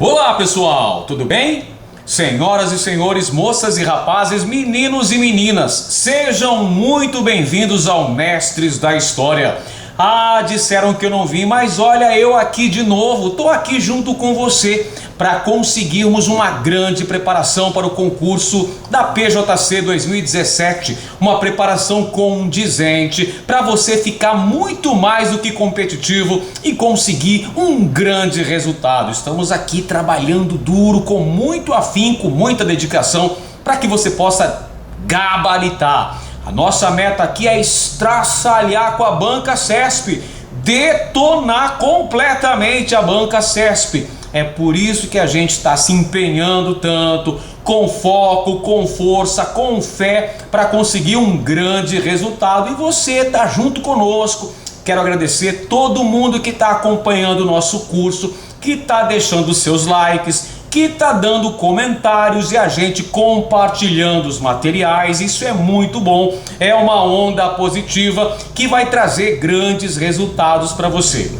Olá pessoal, tudo bem? Senhoras e senhores, moças e rapazes, meninos e meninas, sejam muito bem-vindos ao Mestres da História. Disseram que eu não vim, mas olha eu aqui de novo, tô aqui junto com você para conseguirmos uma grande preparação para o concurso da PJC 2017, uma preparação condizente para você ficar muito mais do que competitivo e conseguir um grande resultado. Estamos aqui trabalhando duro, com muito afinco, muita dedicação, para que você possa gabaritar. A nossa meta aqui é estraçalhar com a banca CESP, detonar completamente a banca CESP. É por isso que a gente está se empenhando tanto, com foco, com força, com fé, para conseguir um grande resultado. E você está junto conosco. Quero agradecer todo mundo que está acompanhando o nosso curso, que está deixando seus likes, que está dando comentários e a gente compartilhando os materiais. Isso é muito bom, é uma onda positiva que vai trazer grandes resultados para você.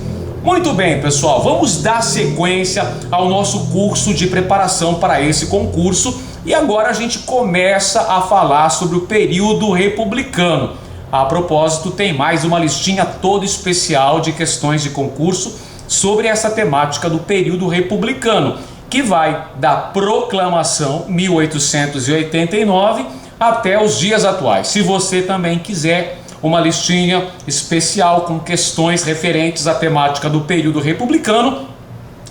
Muito bem, pessoal, vamos dar sequência ao nosso curso de preparação para esse concurso e agora a gente começa a falar sobre o período republicano. A propósito, tem mais uma listinha toda especial de questões de concurso sobre essa temática do período republicano, que vai da proclamação 1889 até os dias atuais. Se você também quiser uma listinha especial com questões referentes à temática do período republicano,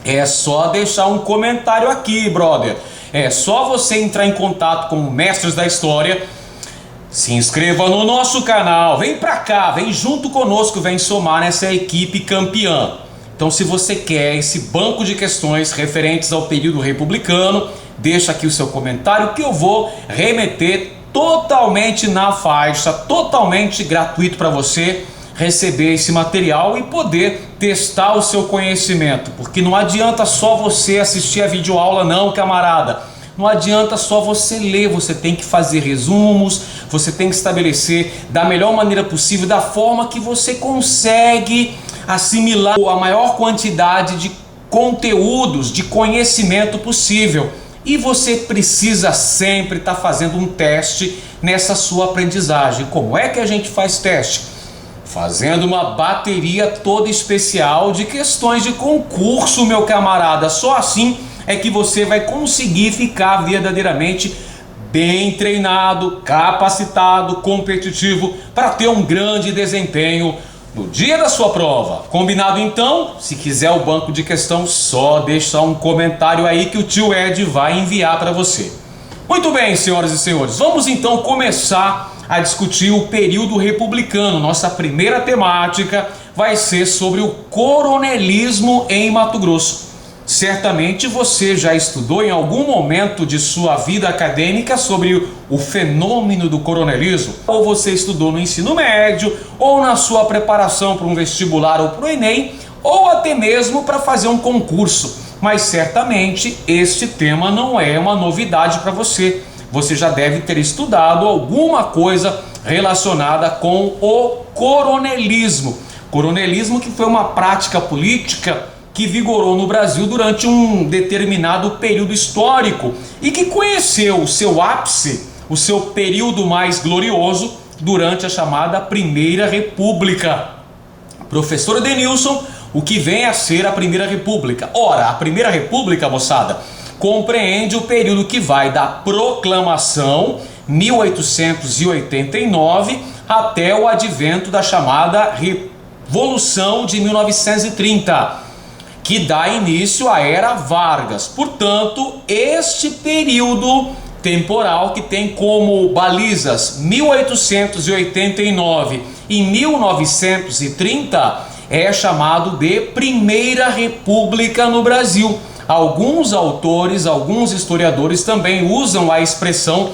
é só deixar um comentário aqui, brother. É só você entrar em contato com o Mestres da História, se inscreva no nosso canal, vem pra cá, vem junto conosco, vem somar nessa equipe campeã. Então, se você quer esse banco de questões referentes ao período republicano, deixa aqui o seu comentário que eu vou remeter totalmente na faixa, totalmente gratuito para você receber esse material e poder testar o seu conhecimento. Porque não adianta só você assistir a videoaula não, camarada. Não adianta só você ler, você tem que fazer resumos, você tem que estabelecer da melhor maneira possível, da forma que você consegue assimilar a maior quantidade de conteúdos, de conhecimento possível. E você precisa sempre estar fazendo um teste nessa sua aprendizagem. Como é que a gente faz teste? Fazendo uma bateria toda especial de questões de concurso, meu camarada. Só assim é que você vai conseguir ficar verdadeiramente bem treinado, capacitado, competitivo para ter um grande desempenho no dia da sua prova. Combinado então? Se quiser o banco de questão, só deixar um comentário aí que o tio Ed vai enviar para você. Muito bem, senhoras e senhores, vamos então começar a discutir o período republicano. Nossa primeira temática vai ser sobre o coronelismo em Mato Grosso. Certamente você já estudou em algum momento de sua vida acadêmica sobre o fenômeno do coronelismo, ou você estudou no ensino médio, ou na sua preparação para um vestibular ou para o Enem, ou até mesmo para fazer um concurso. Mas certamente este tema não é uma novidade para você. Você já deve ter estudado alguma coisa relacionada com o coronelismo. Coronelismo que foi uma prática política que vigorou no Brasil durante um determinado período histórico e que conheceu o seu ápice, o seu período mais glorioso durante a chamada Primeira República. Professor Edenilson, o que vem a ser a Primeira República? Ora, a Primeira República, moçada, compreende o período que vai da proclamação 1889 até o advento da chamada Revolução de 1930. Que dá início à Era Vargas. Portanto, este período temporal que tem como balizas 1889 e 1930 é chamado de Primeira República no Brasil. Alguns autores, alguns historiadores também usam a expressão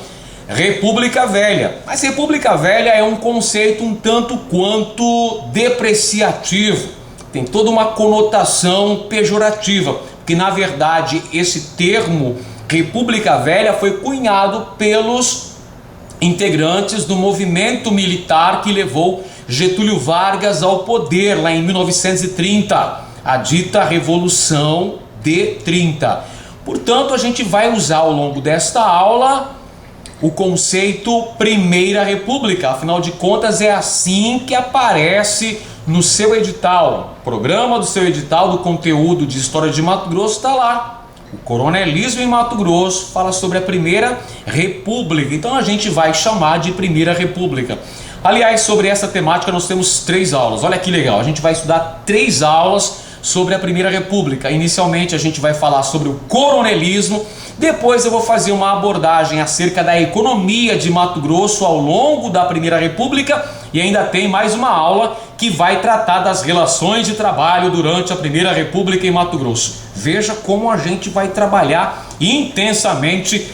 República Velha. Mas República Velha é um conceito um tanto quanto depreciativo. Tem toda uma conotação pejorativa, porque na verdade esse termo República Velha foi cunhado pelos integrantes do movimento militar que levou Getúlio Vargas ao poder lá em 1930, a dita Revolução de 30. Portanto, a gente vai usar ao longo desta aula o conceito Primeira República. Afinal de contas, é assim que aparece no seu edital. O programa do seu edital do conteúdo de História de Mato Grosso está lá. O coronelismo em Mato Grosso fala sobre a Primeira República. Então a gente vai chamar de Primeira República. Aliás, sobre essa temática nós temos 3 aulas. Olha que legal, a gente vai estudar 3 aulas sobre a Primeira República. Inicialmente a gente vai falar sobre o coronelismo. Depois eu vou fazer uma abordagem acerca da economia de Mato Grosso ao longo da Primeira República. E ainda tem mais uma aula que vai tratar das relações de trabalho durante a Primeira República em Mato Grosso. Veja como a gente vai trabalhar intensamente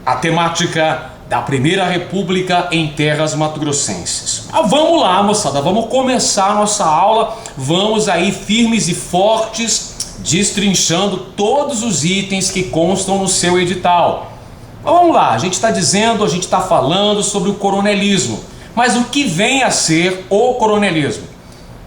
a temática da Primeira República em terras mato-grossenses. Vamos lá, moçada, vamos começar a nossa aula. Vamos aí firmes e fortes, destrinchando todos os itens que constam no seu edital. Vamos lá, a gente está falando sobre o coronelismo. Mas o que vem a ser o coronelismo?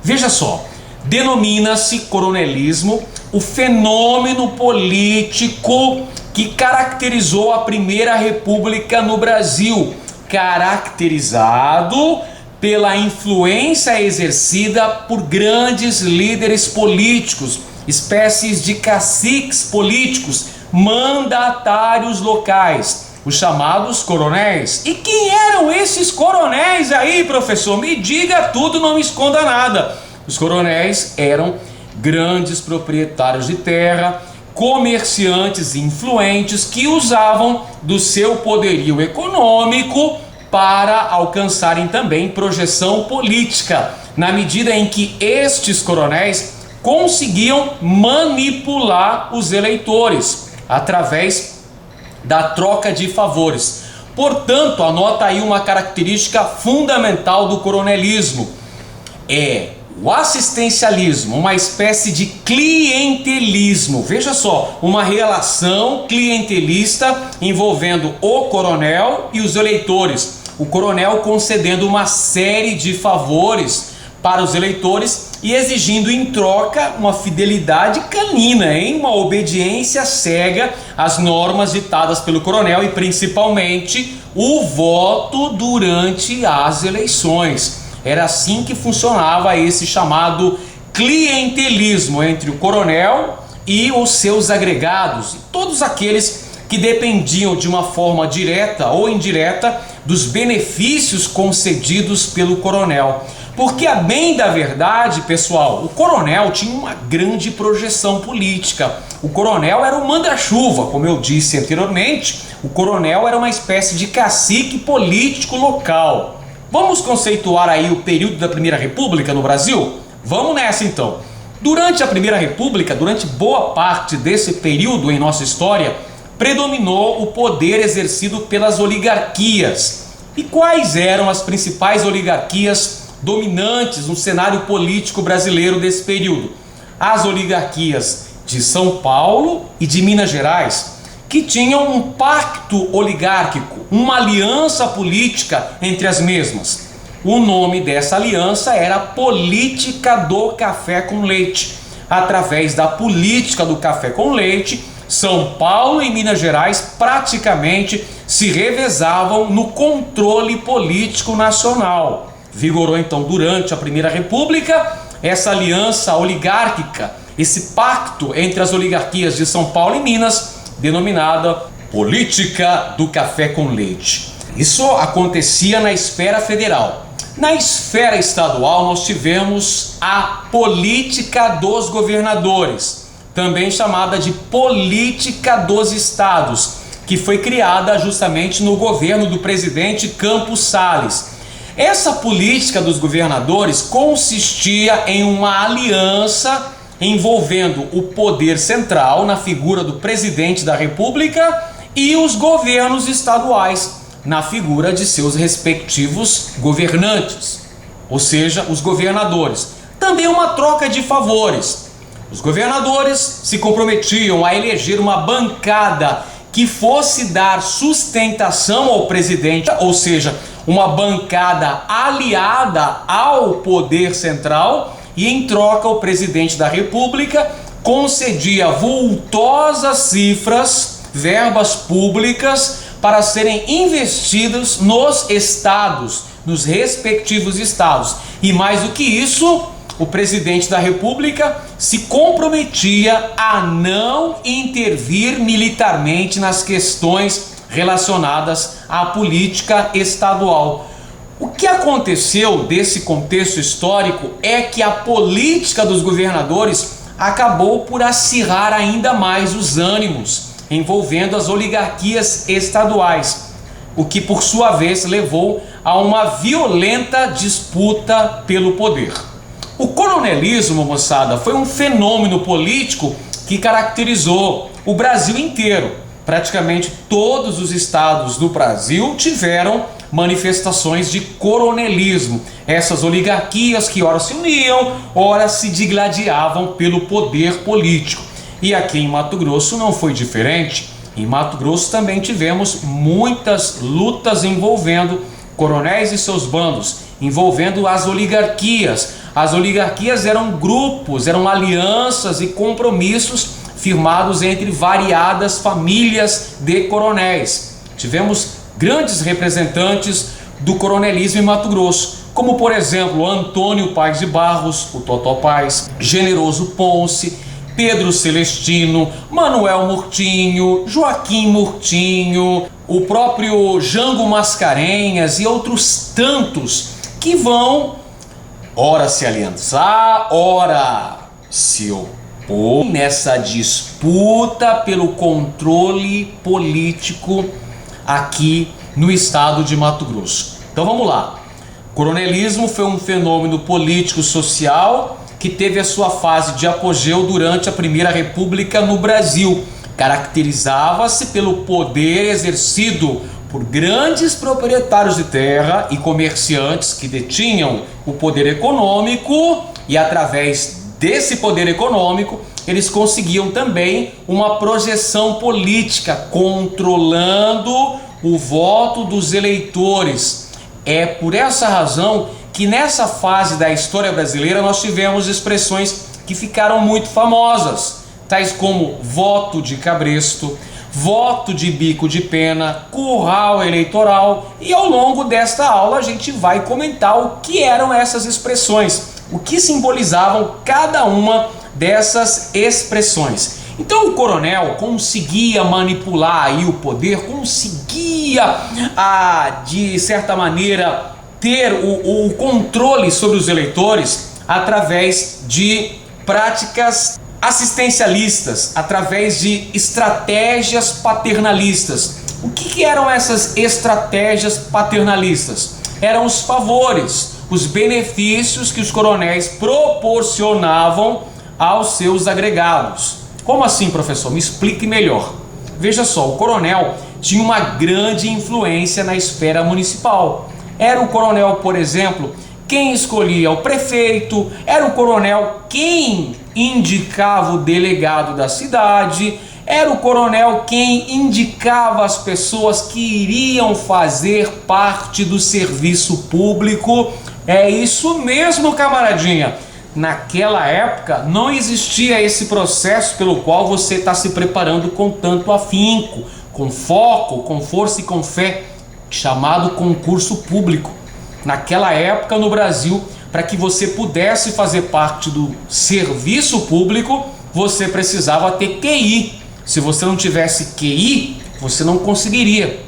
Veja só, denomina-se coronelismo o fenômeno político que caracterizou a Primeira República no Brasil, caracterizado pela influência exercida por grandes líderes políticos, espécies de caciques políticos, mandatários locais, os chamados coronéis. E quem eram esses coronéis aí, professor? Me diga tudo, não me esconda nada. Os coronéis eram grandes proprietários de terra, comerciantes influentes que usavam do seu poderio econômico para alcançarem também projeção política, na medida em que estes coronéis conseguiam manipular os eleitores através da troca de favores. Portanto, anota aí uma característica fundamental do coronelismo: é o assistencialismo, uma espécie de clientelismo. Veja só, uma relação clientelista envolvendo o coronel e os eleitores. O coronel concedendo uma série de favores para os eleitores e exigindo em troca uma fidelidade canina, uma obediência cega às normas ditadas pelo coronel e principalmente o voto durante as eleições. Era assim que funcionava esse chamado clientelismo entre o coronel e os seus agregados, todos aqueles que dependiam de uma forma direta ou indireta dos benefícios concedidos pelo coronel. Porque, a bem da verdade, pessoal, o coronel tinha uma grande projeção política. O coronel era o manda-chuva, como eu disse anteriormente. O coronel era uma espécie de cacique político local. Vamos conceituar aí o período da Primeira República no Brasil? Vamos nessa então. Durante a Primeira República, durante boa parte desse período em nossa história, predominou o poder exercido pelas oligarquias. E quais eram as principais oligarquias dominantes no cenário político brasileiro desse período? As oligarquias de São Paulo e de Minas Gerais, que tinham um pacto oligárquico, uma aliança política entre as mesmas. O nome dessa aliança era Política do Café com Leite. Através da política do café com leite, São Paulo e Minas Gerais praticamente se revezavam no controle político nacional. Vigorou então durante a Primeira República essa aliança oligárquica, esse pacto entre as oligarquias de São Paulo e Minas, denominada Política do Café com Leite. Isso acontecia na esfera federal. Na esfera estadual nós tivemos a Política dos Governadores, também chamada de Política dos Estados, que foi criada justamente no governo do presidente Campos Salles. Essa política dos governadores consistia em uma aliança envolvendo o poder central na figura do presidente da República e os governos estaduais na figura de seus respectivos governantes, ou seja, os governadores. Também uma troca de favores. Os governadores se comprometiam a eleger uma bancada que fosse dar sustentação ao presidente, ou seja, uma bancada aliada ao poder central, e em troca o presidente da República concedia vultosas cifras, verbas públicas, para serem investidos nos estados, nos respectivos estados. E mais do que isso, o presidente da República se comprometia a não intervir militarmente nas questões relacionadas à política estadual. O que aconteceu desse contexto histórico é que a política dos governadores acabou por acirrar ainda mais os ânimos, envolvendo as oligarquias estaduais, o que por sua vez levou a uma violenta disputa pelo poder. O coronelismo, moçada, foi um fenômeno político que caracterizou o Brasil inteiro. Praticamente todos os estados do Brasil tiveram manifestações de coronelismo. Essas oligarquias que ora se uniam, ora se digladiavam pelo poder político. E aqui em Mato Grosso não foi diferente. Em Mato Grosso também tivemos muitas lutas envolvendo coronéis e seus bandos, envolvendo as oligarquias. As oligarquias eram grupos, eram alianças e compromissos firmados entre variadas famílias de coronéis. Tivemos grandes representantes do coronelismo em Mato Grosso, como por exemplo Antônio Paz de Barros, o Totó Paz, Generoso Ponce, Pedro Celestino, Manuel Murtinho, Joaquim Murtinho, o próprio Jango Mascarenhas e outros tantos que vão ora se aliançar, ora se opor nessa disputa pelo controle político aqui no estado de Mato Grosso. Então vamos lá. O coronelismo foi um fenômeno político-social que teve a sua fase de apogeu durante a Primeira República no Brasil. Caracterizava-se pelo poder exercido por grandes proprietários de terra e comerciantes que detinham o poder econômico, e através desse poder econômico eles conseguiam também uma projeção política, controlando o voto dos eleitores. É por essa razão que nessa fase da história brasileira nós tivemos expressões que ficaram muito famosas, tais como voto de cabresto, voto de bico de pena, curral eleitoral, e ao longo desta aula a gente vai comentar o que eram essas expressões, o que simbolizavam cada uma dessas expressões. Então o coronel conseguia manipular aí o poder, conseguia de certa maneira ter o controle sobre os eleitores através de práticas assistencialistas, através de estratégias paternalistas. O que eram essas estratégias paternalistas? Eram os favores, os benefícios que os coronéis proporcionavam aos seus agregados. Como assim, professor? Me explique melhor. Veja só, o coronel tinha uma grande influência na esfera municipal. Era o coronel, por exemplo, quem escolhia o prefeito, era o coronel quem indicava o delegado da cidade, era o coronel quem indicava as pessoas que iriam fazer parte do serviço público. É isso mesmo, camaradinha. Naquela época não existia esse processo pelo qual você está se preparando com tanto afinco, com foco, com força e com fé, chamado concurso público. Naquela época no Brasil, para que você pudesse fazer parte do serviço público, você precisava ter QI. Se você não tivesse QI, você não conseguiria.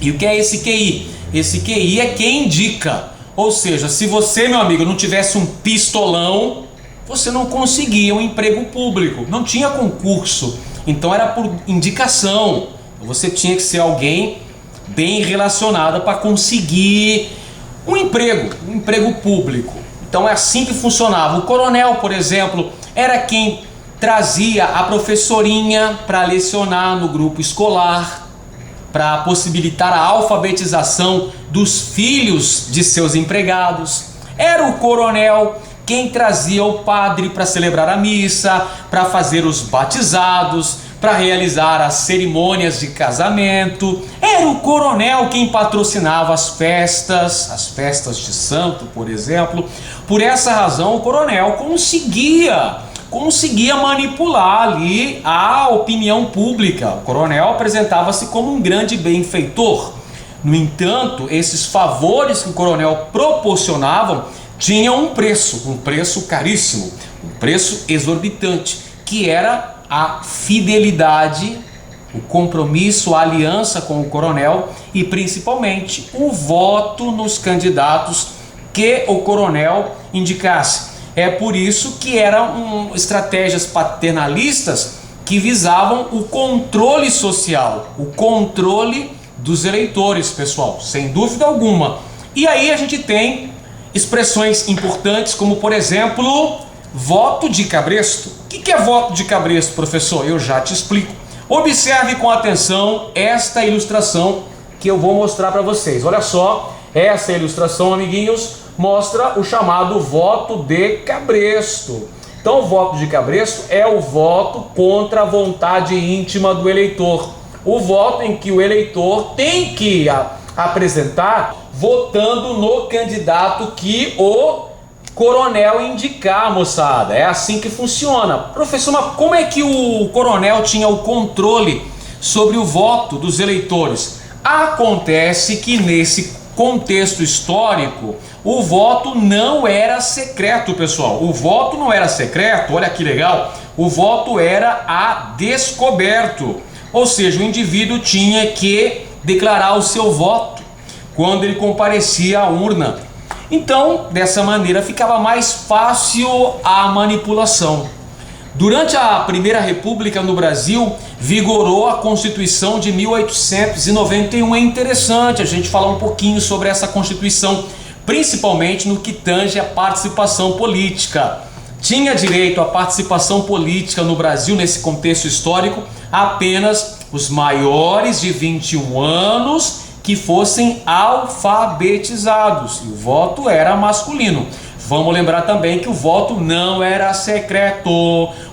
E o que é esse QI? Esse QI é quem indica. Ou seja, se você, meu amigo, não tivesse um pistolão, você não conseguia um emprego público. Não tinha concurso. Então era por indicação. Você tinha que ser alguém bem relacionado para conseguir um emprego público. Então é assim que funcionava. O coronel, por exemplo, era quem trazia a professorinha para lecionar no grupo escolar, para possibilitar a alfabetização dos filhos de seus empregados. Era o coronel quem trazia o padre para celebrar a missa, para fazer os batizados, para realizar as cerimônias de casamento. Era o coronel quem patrocinava as festas de santo, por exemplo. Por essa razão, o coronel conseguia conseguia manipular ali a opinião pública. O coronel apresentava-se como um grande benfeitor. No entanto, esses favores que o coronel proporcionava tinham um preço caríssimo, um preço exorbitante, que era a fidelidade, o compromisso, a aliança com o coronel e principalmente o voto nos candidatos que o coronel indicasse. É por isso que eram estratégias paternalistas que visavam o controle social, o controle dos eleitores, pessoal, sem dúvida alguma. E aí a gente tem expressões importantes como, por exemplo, voto de cabresto. O que é voto de cabresto, professor? Eu já te explico. Observe com atenção esta ilustração que eu vou mostrar para vocês. Olha só, essa ilustração, amiguinhos, mostra o chamado voto de cabresto. Então, o voto de cabresto é o voto contra a vontade íntima do eleitor. O voto em que o eleitor tem que apresentar votando no candidato que o coronel indicar, moçada. É assim que funciona. Professor, mas como é que o coronel tinha o controle sobre o voto dos eleitores? Acontece que nesse contexto histórico, o voto não era secreto, pessoal. O voto não era secreto, olha que legal. O voto era a descoberto. Ou seja, o indivíduo tinha que declarar o seu voto quando ele comparecia à urna. Então, dessa maneira, ficava mais fácil a manipulação. Durante a Primeira República no Brasil, vigorou a Constituição de 1891. É interessante a gente falar um pouquinho sobre essa Constituição, principalmente no que tange à participação política. Tinha direito à participação política no Brasil, nesse contexto histórico, apenas os maiores de 21 anos que fossem alfabetizados. E o voto era masculino. Vamos lembrar também que o voto não era secreto,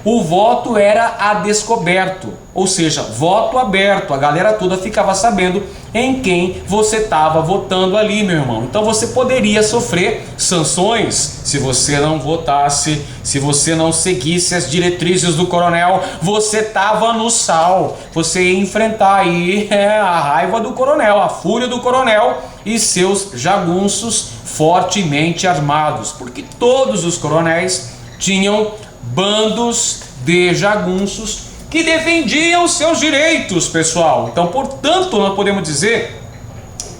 o voto era a descoberto, ou seja, voto aberto. A galera toda ficava sabendo em quem você estava votando ali, meu irmão. Então você poderia sofrer sanções se você não votasse, se você não seguisse as diretrizes do coronel. Você estava no sal, você ia enfrentar aí a raiva do coronel, a fúria do coronel e seus jagunços fortemente armados, porque todos os coronéis tinham bandos de jagunços que defendiam seus direitos, pessoal. Então, portanto, nós podemos dizer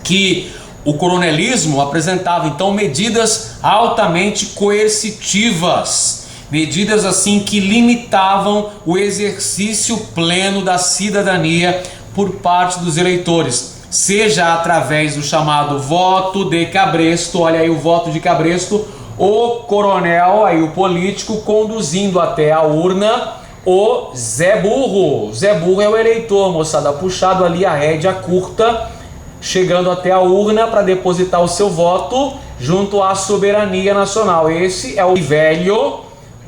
que o coronelismo apresentava então medidas altamente coercitivas, medidas assim que limitavam o exercício pleno da cidadania por parte dos eleitores, seja através do chamado voto de cabresto. Olha aí o voto de cabresto, o coronel, aí o político, conduzindo até a urna o Zé Burro. Zé Burro é o eleitor, moçada, puxado ali a rédea curta, chegando até a urna para depositar o seu voto junto à soberania nacional. Esse é o velho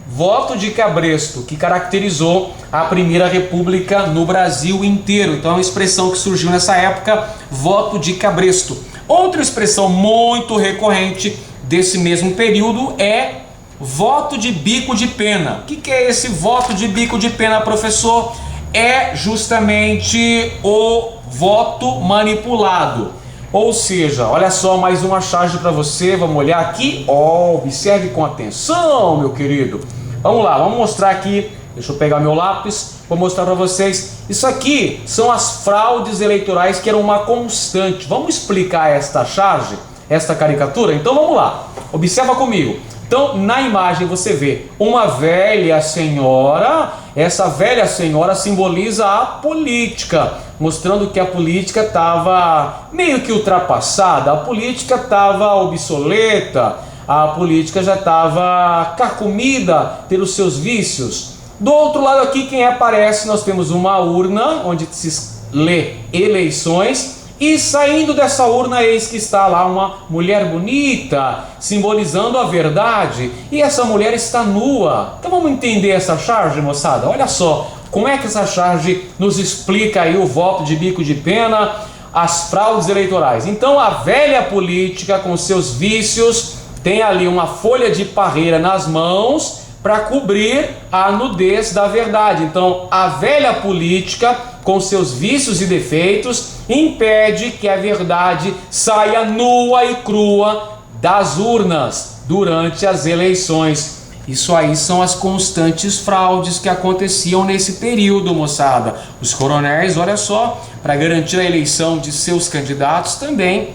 voto de cabresto que caracterizou a Primeira República no Brasil inteiro. Então é uma expressão que surgiu nessa época, voto de cabresto. Outra expressão muito recorrente desse mesmo período é voto de bico de pena. O que é esse voto de bico de pena, professor? É justamente o voto manipulado. Ou seja, olha só mais uma charge para você, vamos olhar aqui. Observe com atenção, meu querido. Vamos lá, vamos mostrar aqui. Deixa eu pegar meu lápis, vou mostrar para vocês. Isso aqui são as fraudes eleitorais que eram uma constante. Vamos explicar esta charge, esta caricatura? Então vamos lá, observa comigo. Então na imagem você vê uma velha senhora. Essa velha senhora simboliza a política, mostrando que a política estava meio que ultrapassada, a política estava obsoleta, a política já estava carcomida pelos seus vícios. Do outro lado aqui, quem aparece, nós temos uma urna onde se lê eleições, e saindo dessa urna, eis que está lá uma mulher bonita, simbolizando a verdade, e essa mulher está nua. Então vamos entender essa charge, moçada? Olha só, como é que essa charge nos explica aí o voto de bico de pena, as fraudes eleitorais. Então a velha política com seus vícios tem ali uma folha de parreira nas mãos para cobrir a nudez da verdade. Então, a velha política, com seus vícios e defeitos, impede que a verdade saia nua e crua das urnas durante as eleições. Isso aí são as constantes fraudes que aconteciam nesse período, moçada. Os coronéis, olha só, para garantir a eleição de seus candidatos também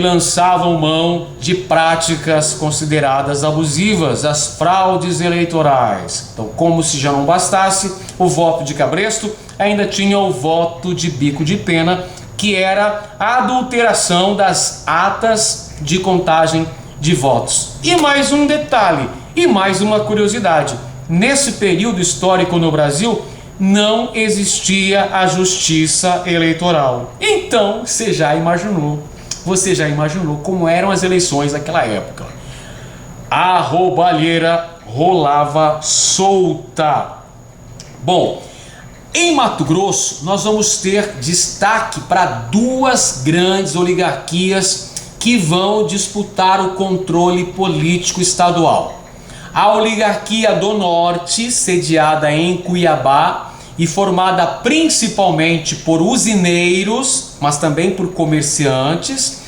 lançavam mão de práticas consideradas abusivas, as fraudes eleitorais. Então, como se já não bastasse o voto de cabresto, ainda tinha o voto de bico de pena, que era a adulteração das atas de contagem de votos. E mais um detalhe, e mais uma curiosidade: nesse período histórico no Brasil, não existia a justiça eleitoral. Então, você já imaginou como eram as eleições naquela época. A roubalheira rolava solta. Bom, em Mato Grosso, nós vamos ter destaque para duas grandes oligarquias que vão disputar o controle político estadual. A oligarquia do Norte, sediada em Cuiabá e formada principalmente por usineiros, mas também por comerciantes,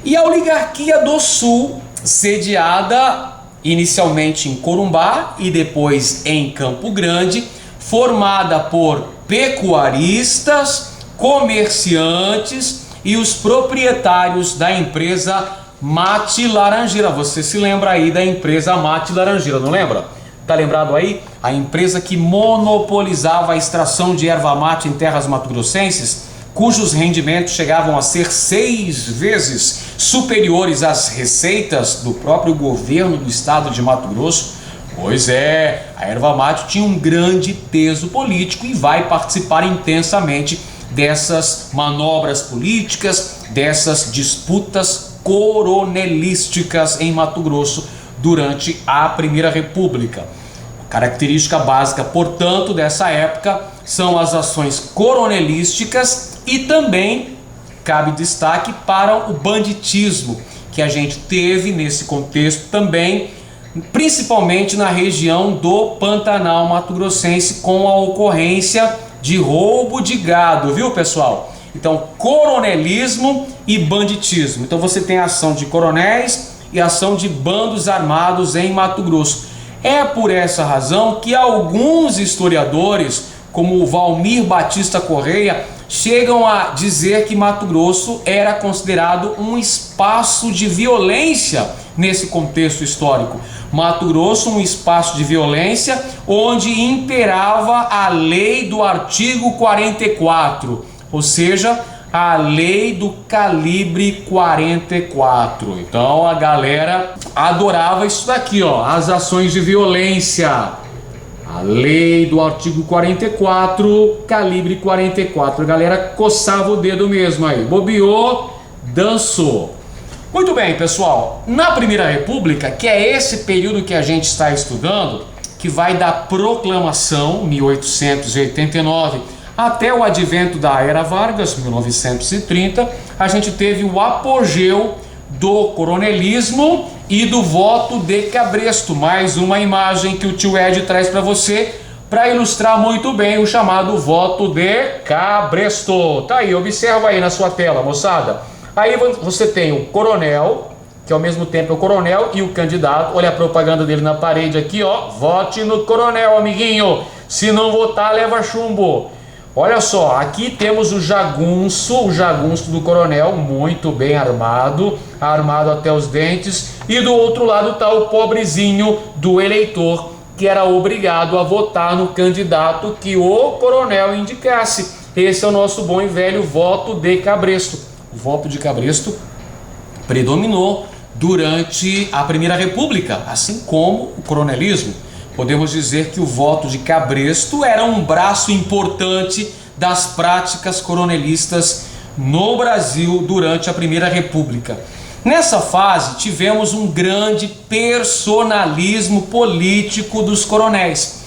e a oligarquia do Sul, sediada inicialmente em Corumbá e depois em Campo Grande, formada por pecuaristas, comerciantes e os proprietários da empresa Mate Laranjeira. Você se lembra aí da empresa Mate Laranjeira, não lembra? Tá lembrado aí? A empresa que monopolizava a extração de erva mate em terras mato-grossenses, cujos rendimentos chegavam a ser 6 vezes superiores às receitas do próprio governo do estado de Mato Grosso. Pois é, a erva mate tinha um grande peso político e vai participar intensamente dessas manobras políticas, dessas disputas coronelísticas em Mato Grosso durante a Primeira República. Característica básica, portanto, dessa época são as ações coronelísticas e também cabe destaque para o banditismo que a gente teve nesse contexto também, principalmente na região do Pantanal mato-grossense, com a ocorrência de roubo de gado, viu, pessoal? Então, coronelismo e banditismo. Então você tem a ação de coronéis e ação de bandos armados em Mato Grosso. É por essa razão que alguns historiadores, como o Valmir Batista Correia, chegam a dizer que Mato Grosso era considerado um espaço de violência nesse contexto histórico. Mato Grosso, um espaço de violência onde imperava a lei do artigo 44, ou seja, a lei do calibre 44. Então a galera adorava isso daqui, ó, as ações de violência. A lei do artigo 44, calibre 44. A galera coçava o dedo mesmo aí. Bobeou, dançou. Muito bem, pessoal. Na Primeira República, que é esse período que a gente está estudando, que vai da proclamação, 1889, até o advento da Era Vargas, 1930, a gente teve o apogeu do coronelismo e do voto de cabresto. Mais uma imagem que o tio Ed traz para você para ilustrar muito bem o chamado voto de cabresto. Tá aí, observa aí na sua tela, moçada. Aí você tem o coronel, que ao mesmo tempo é o coronel e o candidato. Olha a propaganda dele na parede aqui, ó. Vote no coronel, amiguinho. Se não votar, leva chumbo. Olha só, aqui temos o jagunço do coronel, muito bem armado até os dentes, e do outro lado está o pobrezinho do eleitor, que era obrigado a votar no candidato que o coronel indicasse. Esse é o nosso bom e velho voto de cabresto. O voto de cabresto predominou durante a Primeira República, assim como o coronelismo. Podemos dizer que o voto de cabresto era um braço importante das práticas coronelistas no Brasil durante a Primeira República. Nessa fase, tivemos um grande personalismo político dos coronéis.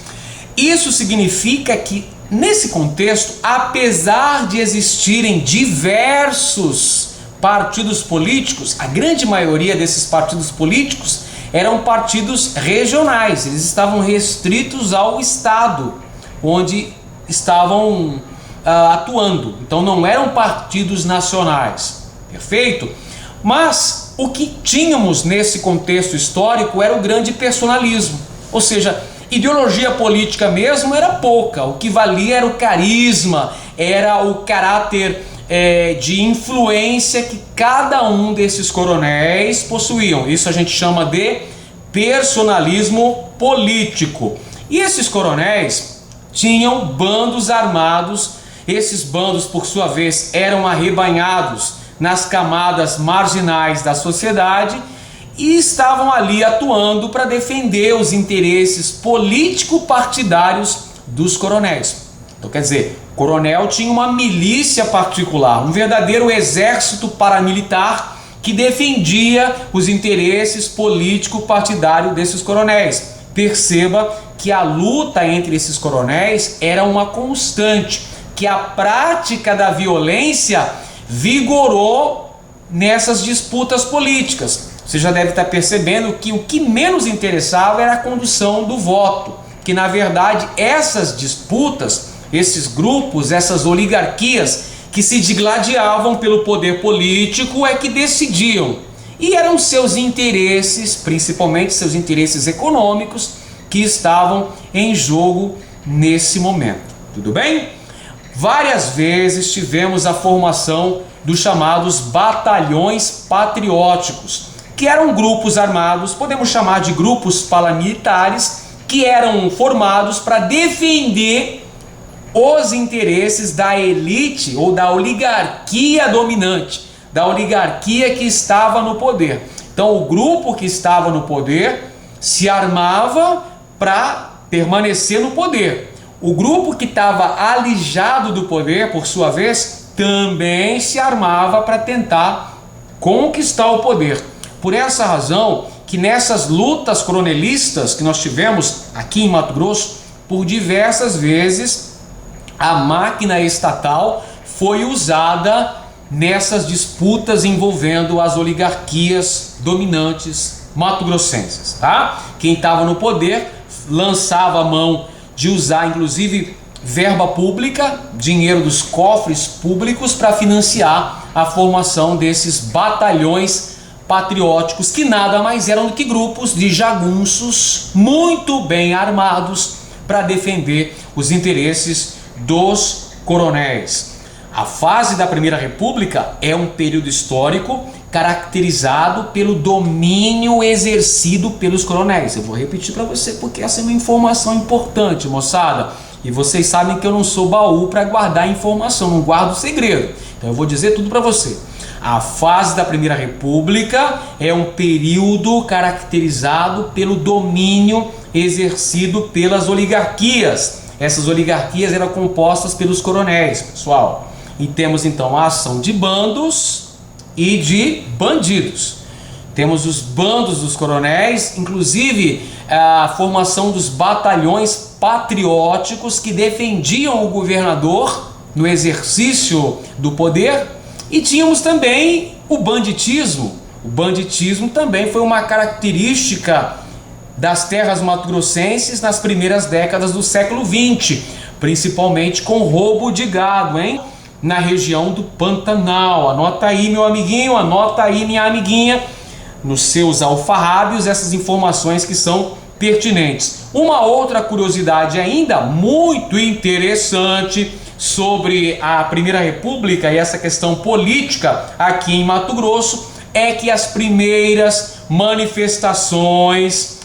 Isso significa que, nesse contexto, apesar de existirem diversos partidos políticos, a grande maioria desses partidos políticos eram partidos regionais, eles estavam restritos ao estado onde estavam atuando, então não eram partidos nacionais, perfeito? Mas o que tínhamos nesse contexto histórico era o grande personalismo, ou seja, ideologia política mesmo era pouca, o que valia era o carisma, era o caráter de influência que cada um desses coronéis possuíam. Isso a gente chama de personalismo político. E esses coronéis tinham bandos armados, esses bandos por sua vez eram arrebanhados nas camadas marginais da sociedade e estavam ali atuando para defender os interesses político-partidários dos coronéis. Então quer dizer, o coronel tinha uma milícia particular, um verdadeiro exército paramilitar que defendia os interesses político-partidários desses coronéis. Perceba que a luta entre esses coronéis era uma constante, que a prática da violência vigorou nessas disputas políticas. Você já deve estar percebendo que o que menos interessava era a condução do voto, que na verdade essas disputas, esses grupos, essas oligarquias que se digladiavam pelo poder político é que decidiam. E eram seus interesses, principalmente seus interesses econômicos, que estavam em jogo nesse momento. Tudo bem? Várias vezes tivemos a formação dos chamados batalhões patrióticos, que eram grupos armados, podemos chamar de grupos paramilitares, que eram formados para defender os interesses da elite ou da oligarquia dominante, da oligarquia que estava no poder. Então o grupo que estava no poder se armava para permanecer no poder. O grupo que estava alijado do poder, por sua vez, também se armava para tentar conquistar o poder. Por essa razão que nessas lutas coronelistas que nós tivemos aqui em Mato Grosso, por diversas vezes a máquina estatal foi usada nessas disputas envolvendo as oligarquias dominantes mato-grossenses, tá? Quem estava no poder lançava a mão de usar inclusive verba pública, dinheiro dos cofres públicos para financiar a formação desses batalhões patrióticos, que nada mais eram do que grupos de jagunços muito bem armados para defender os interesses dos coronéis. A fase da Primeira República é um período histórico caracterizado pelo domínio exercido pelos coronéis. Eu vou repetir para você porque essa é uma informação importante, moçada. E vocês sabem que eu não sou baú para guardar informação, não guardo segredo. Então eu vou dizer tudo para você. A fase da Primeira República é um período caracterizado pelo domínio exercido pelas oligarquias. Essas oligarquias eram compostas pelos coronéis, pessoal. E temos então a ação de bandos e de bandidos. Temos os bandos dos coronéis, inclusive a formação dos batalhões patrióticos que defendiam o governador no exercício do poder. E tínhamos também o banditismo. O banditismo também foi uma característica das terras mato-grossenses nas primeiras décadas do século XX, principalmente com roubo de gado, hein? Na região do Pantanal. Anota aí, meu amiguinho, anota aí, minha amiguinha, nos seus alfarrábios essas informações que são pertinentes. Uma outra curiosidade ainda muito interessante sobre a Primeira República e essa questão política aqui em Mato Grosso é que as primeiras manifestações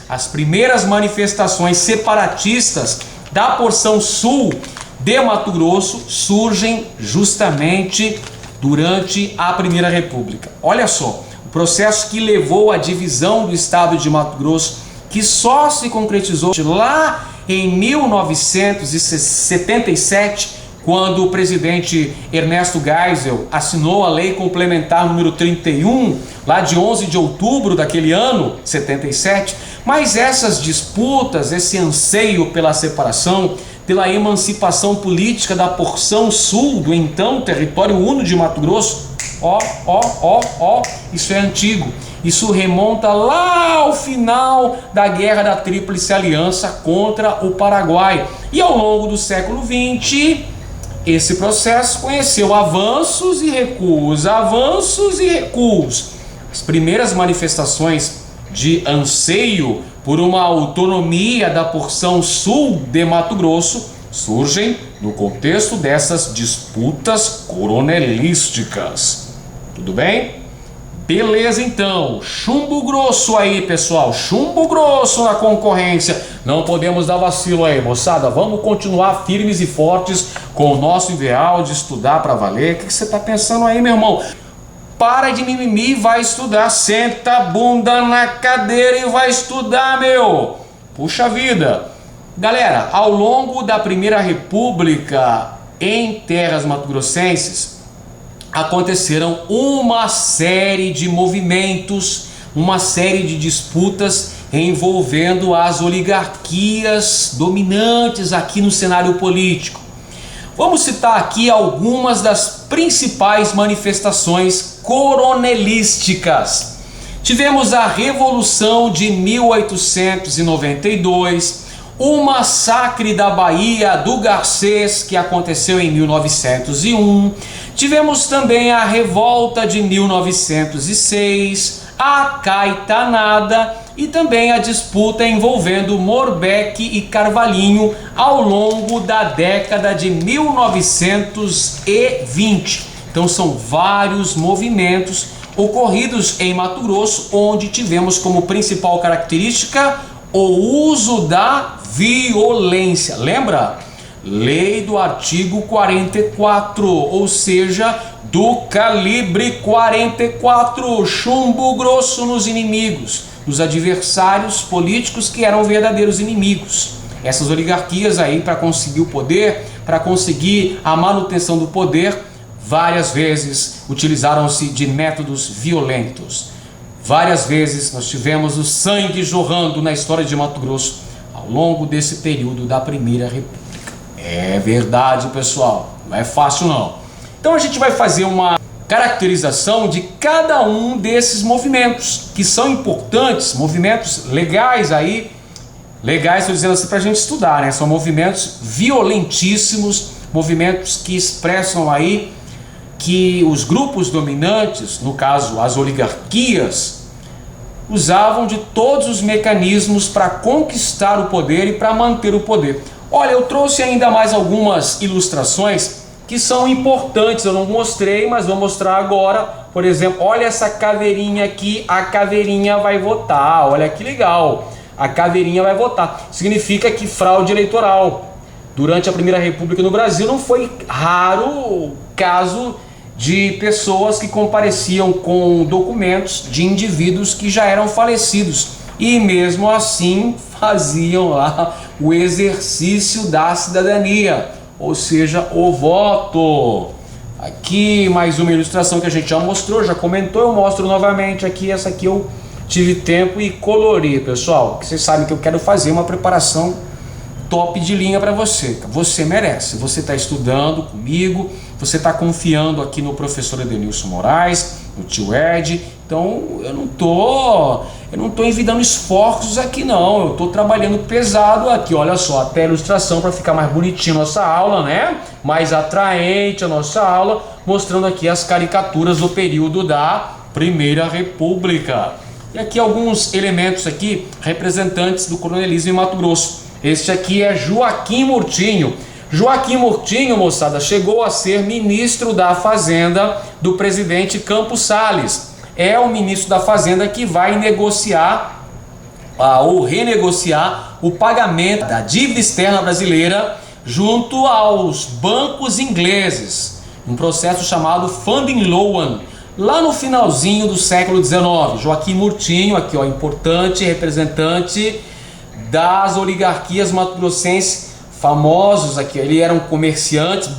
separatistas da porção sul de Mato Grosso surgem justamente durante a Primeira República. Olha só, o processo que levou à divisão do estado de Mato Grosso, que só se concretizou lá em 1977, quando o presidente Ernesto Geisel assinou a lei complementar número 31, lá de 11 de outubro daquele ano, 77, mas essas disputas, esse anseio pela separação, pela emancipação política da porção sul do então território uno de Mato Grosso, Isso é antigo. Isso remonta lá ao final da Guerra da Tríplice Aliança contra o Paraguai. E ao longo do século XX, esse processo conheceu avanços e recuos, avanços e recuos. As primeiras manifestações de anseio por uma autonomia da porção sul de Mato Grosso surgem no contexto dessas disputas coronelísticas. Tudo bem? Beleza, então. Chumbo grosso aí, pessoal. Chumbo grosso na concorrência. Não podemos dar vacilo aí, moçada. Vamos continuar firmes e fortes com o nosso ideal de estudar para valer. O que você está pensando aí, meu irmão? Para de mimimi e vai estudar. Senta a bunda na cadeira e vai estudar, meu. Puxa vida. Galera, ao longo da Primeira República em terras mato-grossenses, aconteceram uma série de movimentos, uma série de disputas envolvendo as oligarquias dominantes aqui no cenário político. Vamos citar aqui algumas das principais manifestações coronelísticas. Tivemos a Revolução de 1892, o massacre da Baía do Garcês, que aconteceu em 1901. Tivemos também a Revolta de 1906, a Caetanada e também a disputa envolvendo Morbeck e Carvalhinho ao longo da década de 1920. Então são vários movimentos ocorridos em Mato Grosso, onde tivemos como principal característica o uso da violência. Lembra? Lei do artigo 44, ou seja, do calibre 44, chumbo grosso nos inimigos, nos adversários políticos que eram verdadeiros inimigos. Essas oligarquias aí, para conseguir o poder, para conseguir a manutenção do poder, várias vezes utilizaram-se de métodos violentos. Várias vezes nós tivemos o sangue jorrando na história de Mato Grosso ao longo desse período da Primeira República. É verdade, pessoal, não é fácil não. Então a gente vai fazer uma caracterização de cada um desses movimentos, que são importantes, movimentos legais aí, legais, estou dizendo assim para a gente estudar, né? São movimentos violentíssimos, movimentos que expressam aí que os grupos dominantes, no caso as oligarquias, usavam de todos os mecanismos para conquistar o poder e para manter o poder. Olha, eu trouxe ainda mais algumas ilustrações que são importantes, eu não mostrei, mas vou mostrar agora. Por exemplo, olha essa caveirinha aqui, a caveirinha vai votar, olha que legal, a caveirinha vai votar. Significa que fraude eleitoral. Durante a Primeira República no Brasil não foi raro o caso de pessoas que compareciam com documentos de indivíduos que já eram falecidos e mesmo assim faziam lá o exercício da cidadania, ou seja, o voto. Aqui mais uma ilustração que a gente já mostrou, já comentou, eu mostro novamente aqui. Essa aqui eu tive tempo e colori, pessoal, que vocês sabem que eu quero fazer uma preparação top de linha para você. Você merece. Você está estudando comigo, você está confiando aqui no professor Edenilson Moraes, no tio Ed. Então eu não tô envidando esforços aqui não, eu tô trabalhando pesado aqui. Olha só, até a ilustração para ficar mais bonitinha a nossa aula, né? Mais atraente a nossa aula, mostrando aqui as caricaturas do período da Primeira República. E aqui alguns elementos aqui representantes do coronelismo em Mato Grosso. Este aqui é Joaquim Murtinho. Joaquim Murtinho, moçada, chegou a ser ministro da Fazenda do presidente Campos Salles. É o ministro da Fazenda que vai negociar ou renegociar o pagamento da dívida externa brasileira junto aos bancos ingleses, um processo chamado Funding Loan, lá no finalzinho do século XIX. Joaquim Murtinho, aqui ó, importante representante das oligarquias mato-grossenses famosos aqui. Eles eram comerciantes,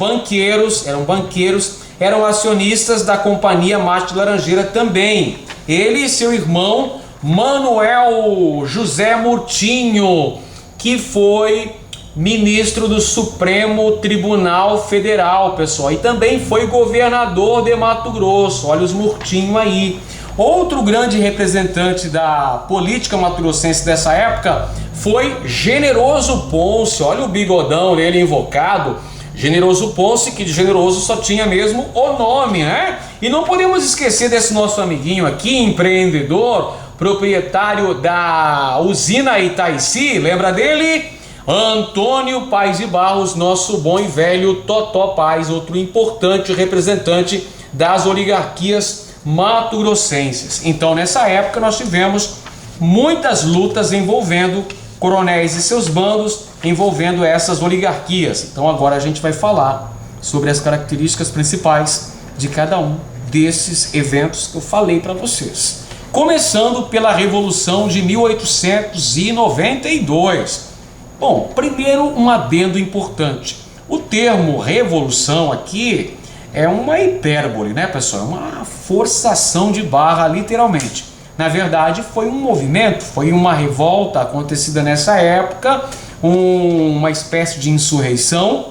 eram acionistas da Companhia Mate de Laranjeira também. Ele e seu irmão Manuel José Murtinho, que foi ministro do Supremo Tribunal Federal, pessoal, e também foi governador de Mato Grosso. Olha os Murtinho aí. Outro grande representante da política mato-grossense dessa época foi Generoso Ponce. Olha o bigodão dele invocado, Generoso Ponce, que de generoso só tinha mesmo o nome, né? E não podemos esquecer desse nosso amiguinho aqui, empreendedor, proprietário da usina Itaici, lembra dele? Antônio Paes de Barros, nosso bom e velho Totó Paes, outro importante representante das oligarquias mato-grossenses. Então, nessa época, nós tivemos muitas lutas envolvendo coronéis e seus bandos, envolvendo essas oligarquias. Então, agora a gente vai falar sobre as características principais de cada um desses eventos que eu falei para vocês. Começando pela Revolução de 1892. Bom, primeiro um adendo importante. O termo revolução aqui é uma hipérbole, né, pessoal? É uma forçação de barra, literalmente. Na verdade, foi um movimento, foi uma revolta acontecida nessa época, uma espécie de insurreição,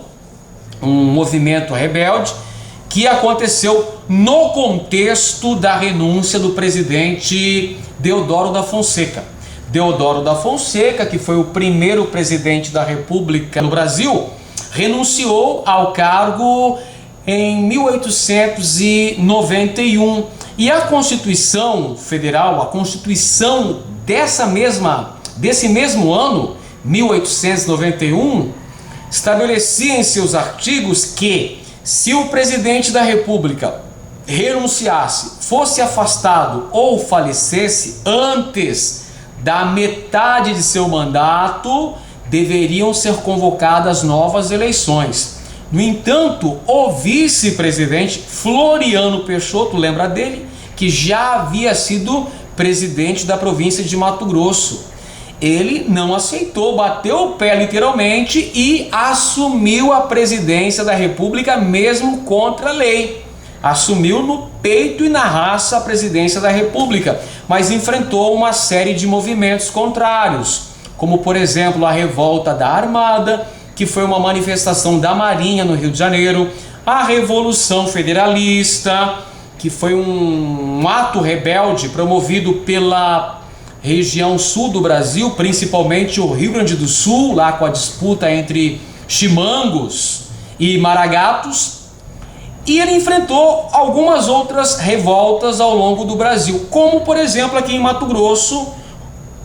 um movimento rebelde que aconteceu no contexto da renúncia do presidente Deodoro da Fonseca. Deodoro da Fonseca, que foi o primeiro presidente da República no Brasil, renunciou ao cargo em 1891. E a Constituição Federal, a Constituição desse mesmo ano, 1891, estabelecia em seus artigos que, se o presidente da República renunciasse, fosse afastado ou falecesse antes da metade de seu mandato, deveriam ser convocadas novas eleições. No entanto, o vice-presidente Floriano Peixoto, lembra dele, que já havia sido presidente da província de Mato Grosso. Ele não aceitou, bateu o pé literalmente e assumiu a presidência da República mesmo contra a lei. Assumiu no peito e na raça a presidência da República, mas enfrentou uma série de movimentos contrários, como por exemplo a Revolta da Armada, que foi uma manifestação da Marinha no Rio de Janeiro, a Revolução Federalista, que foi um ato rebelde promovido pela região sul do Brasil, principalmente o Rio Grande do Sul, lá com a disputa entre chimangos e maragatos. E ele enfrentou algumas outras revoltas ao longo do Brasil, como por exemplo aqui em Mato Grosso,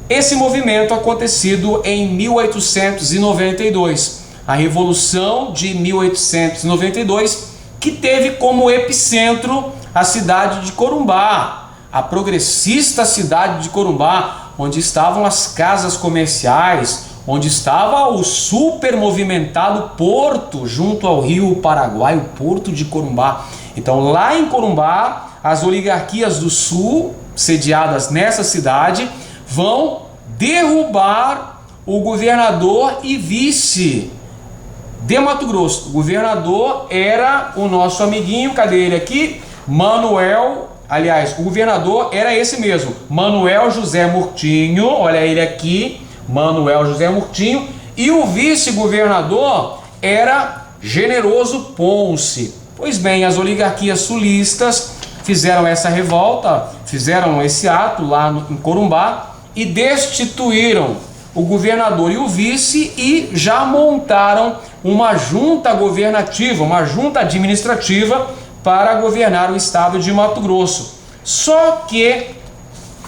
esse movimento acontecido em 1892, a Revolução de 1892, que teve como epicentro a cidade de Corumbá, a progressista cidade de Corumbá, onde estavam as casas comerciais, onde estava o super movimentado porto junto ao rio Paraguai, o porto de Corumbá. Então lá em Corumbá, as oligarquias do sul, sediadas nessa cidade, vão derrubar o governador e vice de Mato Grosso. O governador era o nosso amiguinho, cadê ele aqui? Manuel, aliás, o governador era esse mesmo, Manuel José Murtinho, olha ele aqui, Manuel José Murtinho, e o vice-governador era Generoso Ponce. Pois bem, as oligarquias sulistas fizeram essa revolta, fizeram esse ato lá em Corumbá e destituíram o governador e o vice e já montaram uma junta governativa, uma junta administrativa para governar o estado de Mato Grosso. Só que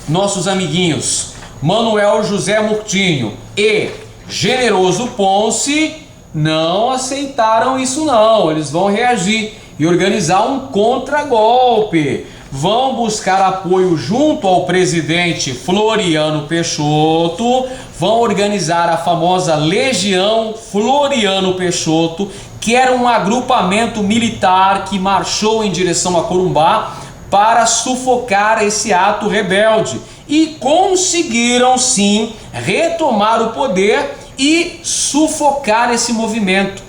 nossos amiguinhos Manuel José Murtinho e Generoso Ponce não aceitaram isso não. Eles vão reagir e organizar um contragolpe. Vão buscar apoio junto ao presidente Floriano Peixoto, vão organizar a famosa Legião Floriano Peixoto, que era um agrupamento militar que marchou em direção a Corumbá para sufocar esse ato rebelde. E conseguiram sim retomar o poder e sufocar esse movimento.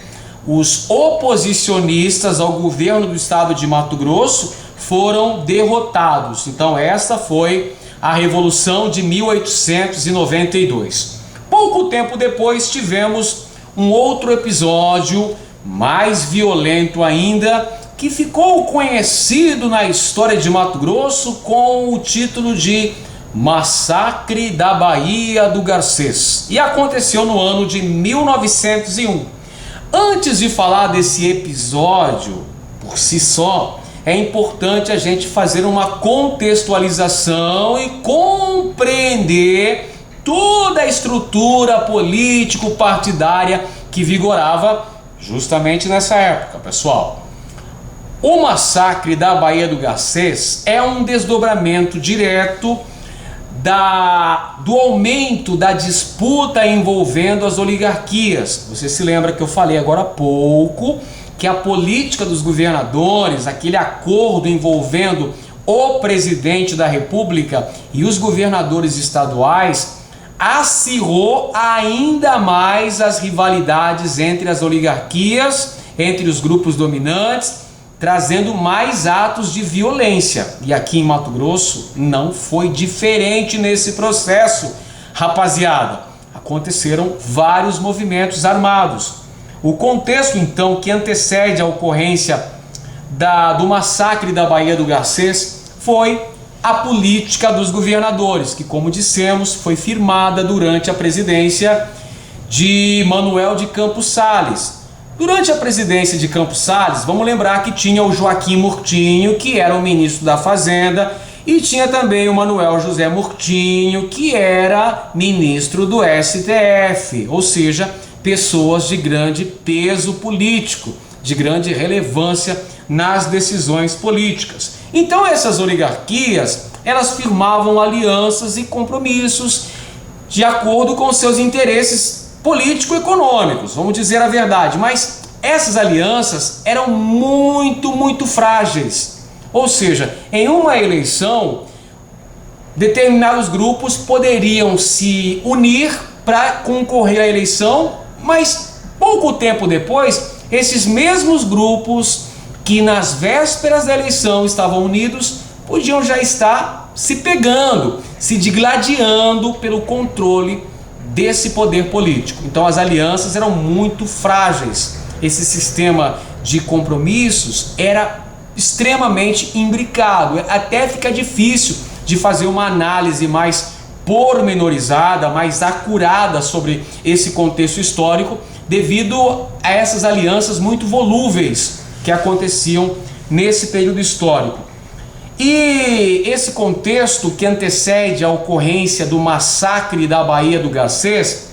Os oposicionistas ao governo do estado de Mato Grosso foram derrotados. Então essa foi a Revolução de 1892. Pouco tempo depois tivemos um outro episódio mais violento ainda, que ficou conhecido na história de Mato Grosso com o título de Massacre da Baía do Garcês, e aconteceu no ano de 1901. Antes de falar desse episódio por si só, é importante a gente fazer uma contextualização e compreender toda a estrutura político-partidária que vigorava justamente nessa época, pessoal. O massacre da Baía do Garcês é um desdobramento direto do aumento da disputa envolvendo as oligarquias. Você se lembra que eu falei agora há pouco que a política dos governadores, aquele acordo envolvendo o presidente da República e os governadores estaduais, acirrou ainda mais as rivalidades entre as oligarquias, entre os grupos dominantes, trazendo mais atos de violência. E aqui em Mato Grosso não foi diferente nesse processo, rapaziada. Aconteceram vários movimentos armados. O contexto, então, que antecede a ocorrência do massacre da Baía do Garcês foi a política dos governadores, que, como dissemos, foi firmada durante a presidência de Manuel de Campos Sales. Durante a presidência de Campos Sales, vamos lembrar que tinha o Joaquim Murtinho, que era o ministro da Fazenda, e tinha também o Manuel José Murtinho, que era ministro do STF, ou seja, pessoas de grande peso político, de grande relevância nas decisões políticas. Então essas oligarquias, elas firmavam alianças e compromissos de acordo com seus interesses político-econômicos, vamos dizer a verdade, mas essas alianças eram muito frágeis, ou seja, em uma eleição, determinados grupos poderiam se unir para concorrer à eleição, mas pouco tempo depois, esses mesmos grupos que nas vésperas da eleição estavam unidos, podiam já estar se pegando, se digladiando pelo controle desse poder político. Então as alianças eram muito frágeis. Esse sistema de compromissos era extremamente imbricado. Até fica difícil de fazer uma análise mais pormenorizada, mais acurada sobre esse contexto histórico, devido a essas alianças muito volúveis que aconteciam nesse período histórico. E esse contexto que antecede a ocorrência do massacre da Baía do Garcês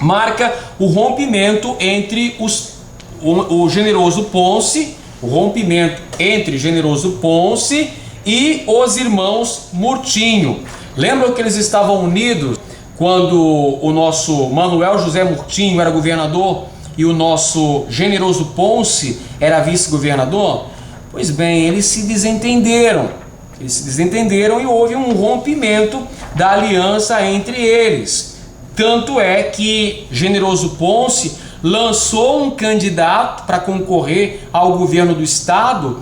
marca o rompimento entre o generoso Ponce, o rompimento entre generoso Ponce e os irmãos Murtinho. Lembram que eles estavam unidos quando o nosso Manuel José Murtinho era governador e o nosso generoso Ponce era vice-governador? Pois bem, eles se desentenderam e houve um rompimento da aliança entre eles. Tanto é que generoso Ponce lançou um candidato para concorrer ao governo do estado,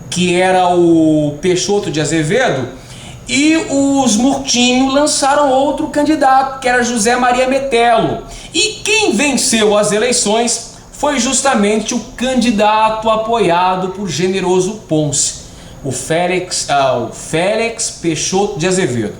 que era o Peixoto de Azevedo, e os Murtinho lançaram outro candidato, que era José Maria Metelo. E quem venceu as eleições foi justamente o candidato apoiado por generoso Ponce, o Félix Peixoto de Azevedo.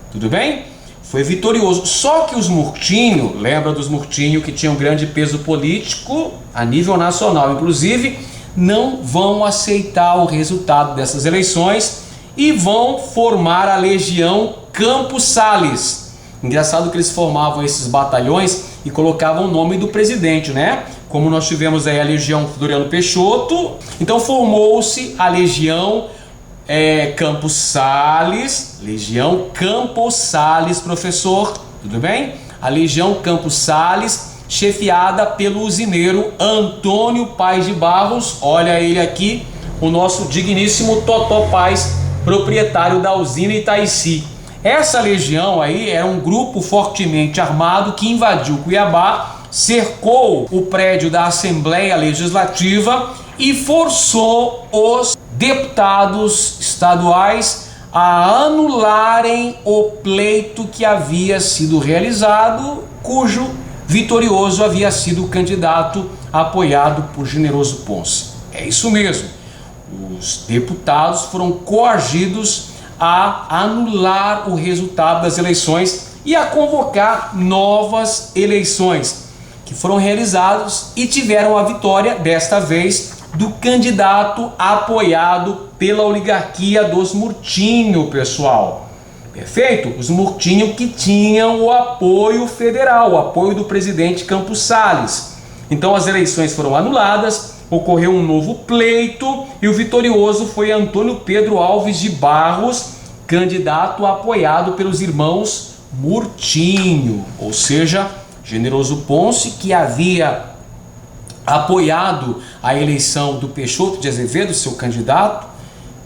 Tudo bem? Foi vitorioso. Só que os Murtinho, lembra dos Murtinho que tinham grande peso político a nível nacional, inclusive, não vão aceitar o resultado dessas eleições e vão formar a Legião Campos Sales. Engraçado que eles formavam esses batalhões e colocavam o nome do presidente, né? Como nós tivemos aí a Legião Floriano Peixoto, então formou-se a Legião Campos Sales, Legião Campos Sales, professor, tudo bem? A Legião Campos Sales, chefiada pelo usineiro Antônio Paes de Barros, olha ele aqui, o nosso digníssimo Totó Paes, proprietário da usina Itaici. Essa legião aí era um grupo fortemente armado que invadiu Cuiabá, cercou o prédio da Assembleia Legislativa e forçou os deputados estaduais a anularem o pleito que havia sido realizado, cujo Vitorioso havia sido o candidato apoiado por Generoso Ponce. É isso mesmo. Os deputados foram coagidos a anular o resultado das eleições e a convocar novas eleições, que foram realizadas e tiveram a vitória, desta vez, do candidato apoiado pela oligarquia dos Murtinho, pessoal. Perfeito? Os Murtinho que tinham o apoio federal, o apoio do presidente Campos Salles. Então as eleições foram anuladas, ocorreu um novo pleito e o vitorioso foi Antônio Pedro Alves de Barros, candidato apoiado pelos irmãos Murtinho, ou seja, Generoso Ponce, que havia apoiado a eleição do Peixoto de Azevedo, seu candidato,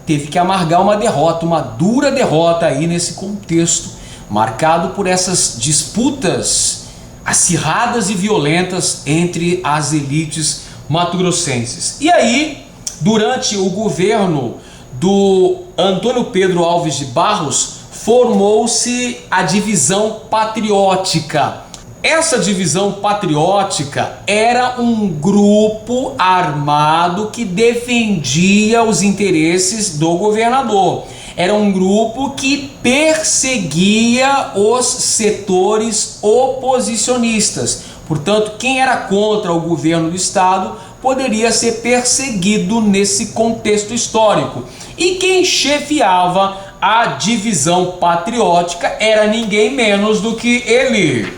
teve que amargar uma derrota, uma dura derrota aí nesse contexto, marcado por essas disputas acirradas e violentas entre as elites mato-grossenses. E aí, durante o governo do Antônio Pedro Alves de Barros, formou-se a divisão patriótica. Essa divisão patriótica era um grupo armado que defendia os interesses do governador. Era um grupo que perseguia os setores oposicionistas. Portanto, quem era contra o governo do estado poderia ser perseguido nesse contexto histórico. E quem chefiava a divisão patriótica era ninguém menos do que ele,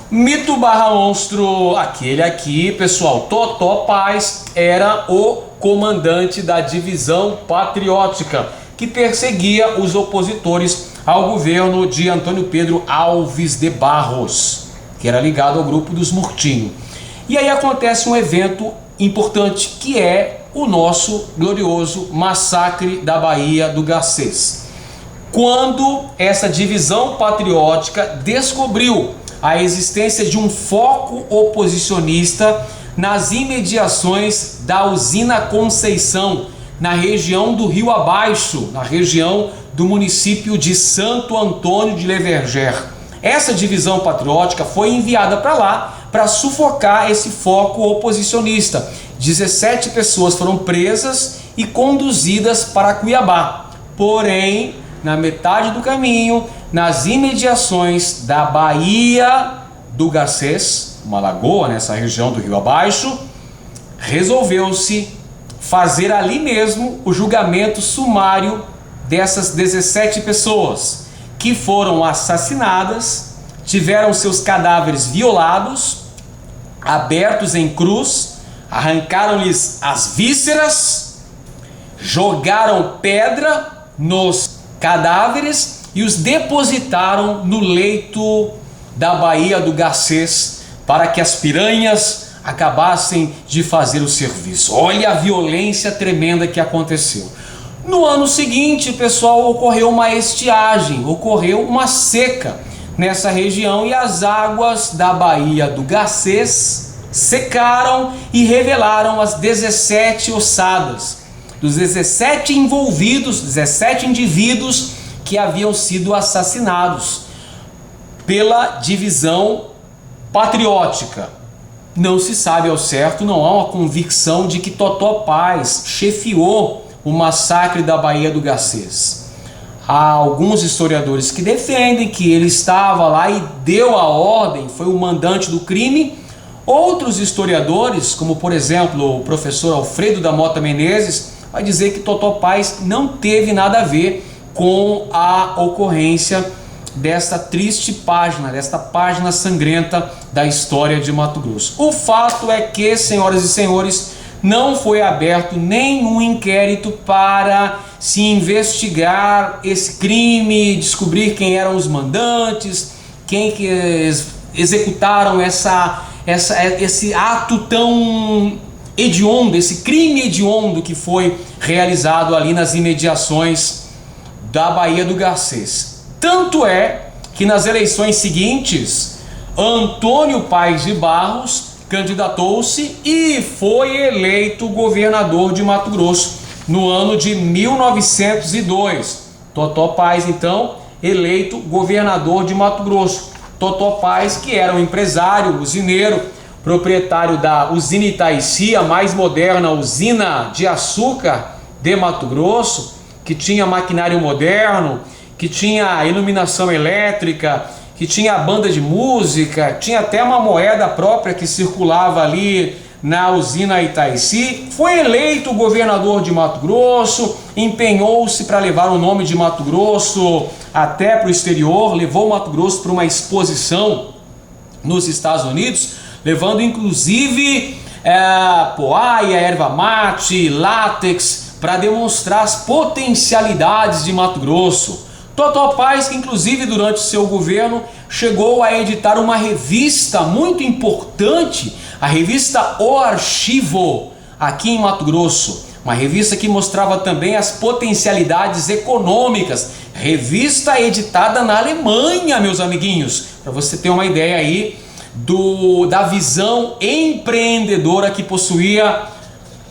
mito barra monstro, aquele aqui, pessoal, Totó Paz, era o comandante da divisão patriótica, que perseguia os opositores ao governo de Antônio Pedro Alves de Barros, que era ligado ao grupo dos Murtinho. E aí acontece um evento importante, que é o nosso glorioso massacre da Baía do Garcês. Quando essa divisão patriótica descobriu a existência de um foco oposicionista nas imediações da usina Conceição, na região do Rio Abaixo, na região do município de Santo Antônio de Leverger. Essa divisão patriótica foi enviada para lá para sufocar esse foco oposicionista. 17 pessoas foram presas e conduzidas para Cuiabá. Porém, na metade do caminho, nas imediações da Baía do Garcês, uma lagoa nessa região do Rio Abaixo, resolveu-se fazer ali mesmo o julgamento sumário dessas 17 pessoas que foram assassinadas, tiveram seus cadáveres violados, abertos em cruz, arrancaram-lhes as vísceras, jogaram pedra nos cadáveres e os depositaram no leito da Baía do Garcês para que as piranhas acabassem de fazer o serviço. Olha a violência tremenda que aconteceu. No ano seguinte, pessoal, ocorreu uma estiagem, ocorreu uma seca nessa região e as águas da Baía do Garcês secaram e revelaram as 17 ossadas dos 17 envolvidos, 17 indivíduos que haviam sido assassinados pela divisão patriótica. Não se sabe ao certo, não há uma convicção de que Totó Paz chefiou o massacre da Baía do Garcês. Há alguns historiadores que defendem que ele estava lá e deu a ordem, foi o mandante do crime. Outros historiadores, como por exemplo o professor Alfredo da Mota Menezes, vai dizer que Totó Paz não teve nada a ver com a ocorrência desta triste página, desta página sangrenta da história de Mato Grosso. O fato é que, senhoras e senhores, não foi aberto nenhum inquérito para se investigar esse crime, descobrir quem eram os mandantes, quem que executaram esse ato tão hediondo, esse crime hediondo que foi realizado ali nas imediações da Baía do Garcês. Tanto é que nas eleições seguintes, Antônio Paz de Barros candidatou-se e foi eleito governador de Mato Grosso no ano de 1902. Totó Paz, então, eleito governador de Mato Grosso. Totó Paz, que era um empresário, usineiro, proprietário da usina Itaici, a mais moderna usina de açúcar de Mato Grosso, que tinha maquinário moderno, que tinha iluminação elétrica, que tinha banda de música, tinha até uma moeda própria que circulava ali na usina Itaici. Foi eleito governador de Mato Grosso, empenhou-se para levar o nome de Mato Grosso até para o exterior, levou Mato Grosso para uma exposição nos Estados Unidos, levando inclusive poaia, erva mate, látex, para demonstrar as potencialidades de Mato Grosso. Totó Paz, que inclusive durante seu governo chegou a editar uma revista muito importante, a revista O Archivo, aqui em Mato Grosso. Uma revista que mostrava também as potencialidades econômicas. Revista editada na Alemanha, meus amiguinhos, para você ter uma ideia aí da visão empreendedora que possuía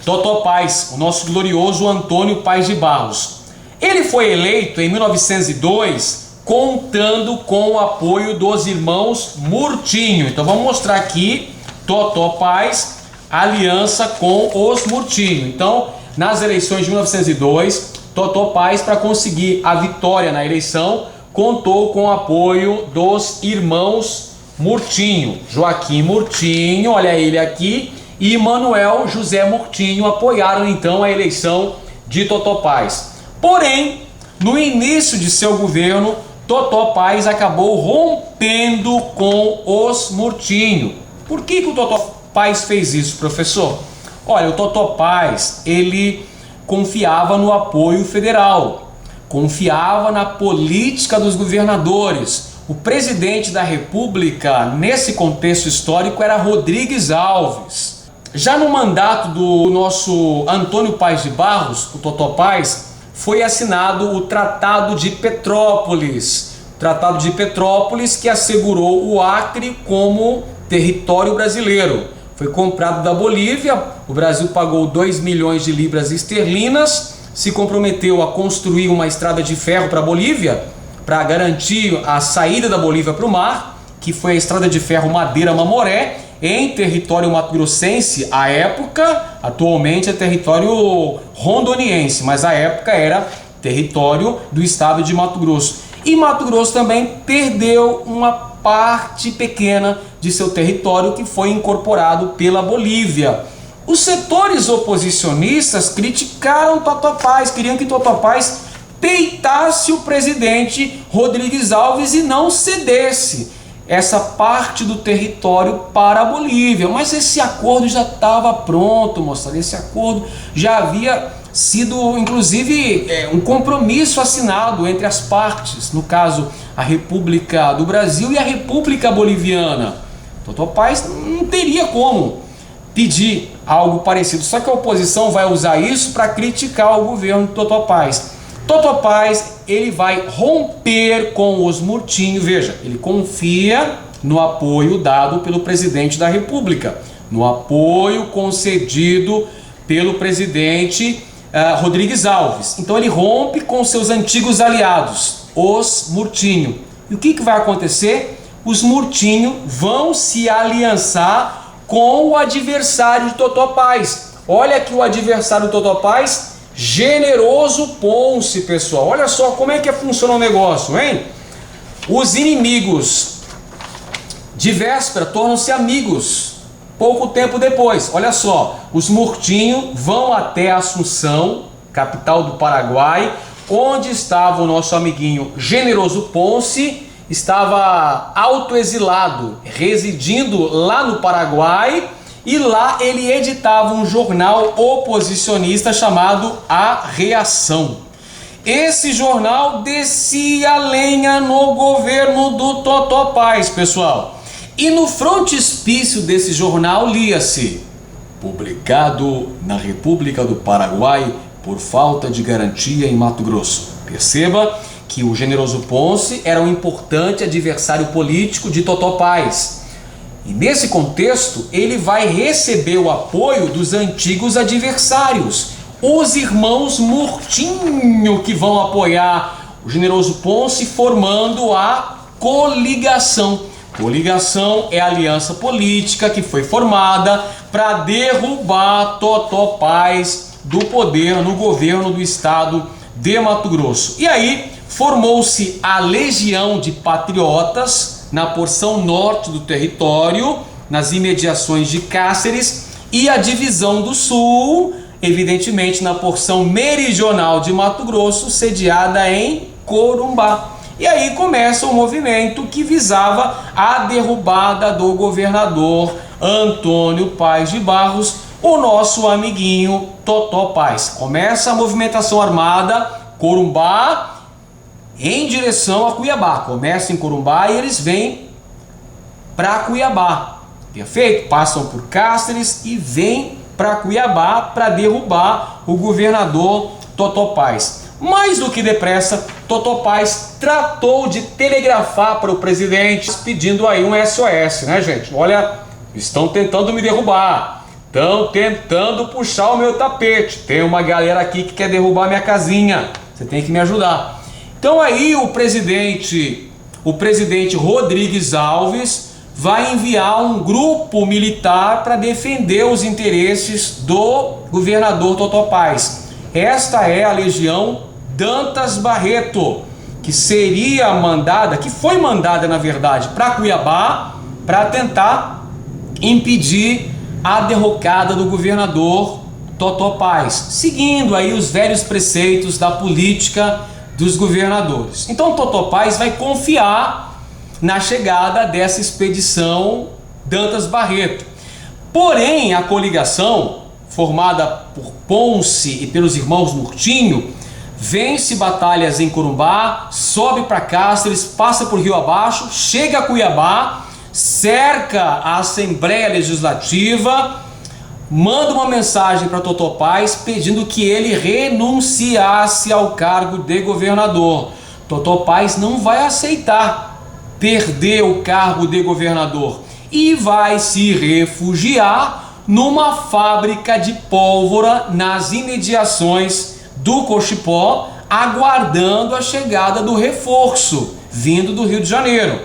Totó Paz, o nosso glorioso Antônio Paz de Barros. Ele foi eleito em 1902 contando com o apoio dos irmãos Murtinho. Então vamos mostrar aqui Totó Paz, aliança com os Murtinho. Então, nas eleições de 1902, Totó Paz, para conseguir a vitória na eleição, contou com o apoio dos irmãos Murtinho. Joaquim Murtinho, olha ele aqui, e Manuel José Murtinho apoiaram então a eleição de Totó Paz. Porém, no início de seu governo, Totó Paz acabou rompendo com os Murtinho. Por que o Totó Paz fez isso, professor? Olha, o Totó Paz, ele confiava no apoio federal, confiava na política dos governadores. O presidente da República, nesse contexto histórico, era Rodrigues Alves. Já no mandato do nosso Antônio Paz de Barros, o Totó Paz, foi assinado o Tratado de Petrópolis. Tratado de Petrópolis que assegurou o Acre como território brasileiro. Foi comprado da Bolívia, o Brasil pagou 2 milhões de libras esterlinas, se comprometeu a construir uma estrada de ferro para a Bolívia, para garantir a saída da Bolívia para o mar, que foi a estrada de ferro Madeira-Mamoré, em território mato-grossense à época. Atualmente é território rondoniense, mas à época era território do estado de Mato Grosso. E Mato Grosso também perdeu uma parte pequena de seu território que foi incorporado pela Bolívia. Os setores oposicionistas criticaram Totó Paz, queriam que Totó Paz peitasse o presidente Rodrigues Alves e não cedesse essa parte do território para a Bolívia. Mas esse acordo já estava pronto, moçada. Esse acordo já havia sido, inclusive, um compromisso assinado entre as partes, no caso, a República do Brasil e a República Boliviana. Totó Paz não teria como pedir algo parecido, só que a oposição vai usar isso para criticar o governo de Totó Paz. Totó Paz, ele vai romper com os Murtinho. Veja, ele confia no apoio dado pelo presidente da República, no apoio concedido pelo presidente Rodrigues Alves. Então ele rompe com seus antigos aliados, os Murtinho. E o que vai acontecer? Os Murtinho vão se aliançar com o adversário de Totó Paz. Olha aqui o adversário de Totó Paz, Generoso Ponce, pessoal. Olha só como é que funciona o negócio, hein? Os inimigos de véspera tornam-se amigos pouco tempo depois. Olha só, os Murtinho vão até Assunção, capital do Paraguai, onde estava o nosso amiguinho Generoso Ponce, estava autoexilado, residindo lá no Paraguai. E lá ele editava um jornal oposicionista chamado A Reação. Esse jornal descia lenha no governo do Totó Paz, pessoal. E no frontispício desse jornal lia-se: publicado na República do Paraguai por falta de garantia em Mato Grosso. Perceba que o Generoso Ponce era um importante adversário político de Totó Paz. E nesse contexto, ele vai receber o apoio dos antigos adversários, os irmãos Murtinho, que vão apoiar o Generoso Ponce, formando a coligação. Coligação é a aliança política que foi formada para derrubar Totó Paz do poder no governo do estado de Mato Grosso. E aí formou-se a Legião de Patriotas na porção norte do território, nas imediações de Cáceres, e a Divisão do Sul, evidentemente na porção meridional de Mato Grosso, sediada em Corumbá. E aí começa um movimento que visava a derrubada do governador Antônio Paz de Barros, o nosso amiguinho Totó Paz. Começa a movimentação armada, Corumbá em direção a Cuiabá. Começa em Corumbá e eles vêm para Cuiabá. Perfeito? Passam por Cáceres e vêm para Cuiabá para derrubar o governador Totó Paz. Mais do que depressa, Totó Paz tratou de telegrafar para o presidente pedindo aí um SOS, né, gente? Olha, estão tentando me derrubar, estão tentando puxar o meu tapete, tem uma galera aqui que quer derrubar minha casinha, você tem que me ajudar. Então aí o presidente Rodrigues Alves vai enviar um grupo militar para defender os interesses do governador Totó Paz. Esta é a Legião Dantas Barreto, que foi mandada na verdade para Cuiabá para tentar impedir a derrocada do governador Totó Paz, seguindo aí os velhos preceitos da política dos governadores. Então Totó Paz vai confiar na chegada dessa expedição Dantas Barreto. Porém, a coligação, formada por Ponce e pelos irmãos Murtinho, vence batalhas em Corumbá, sobe para Cáceres, passa por Rio Abaixo, chega a Cuiabá, cerca a Assembleia Legislativa, manda uma mensagem para Totó Paz pedindo que ele renunciasse ao cargo de governador. Totó Paz não vai aceitar perder o cargo de governador e vai se refugiar numa fábrica de pólvora nas imediações do Cochipó, aguardando a chegada do reforço vindo do Rio de Janeiro.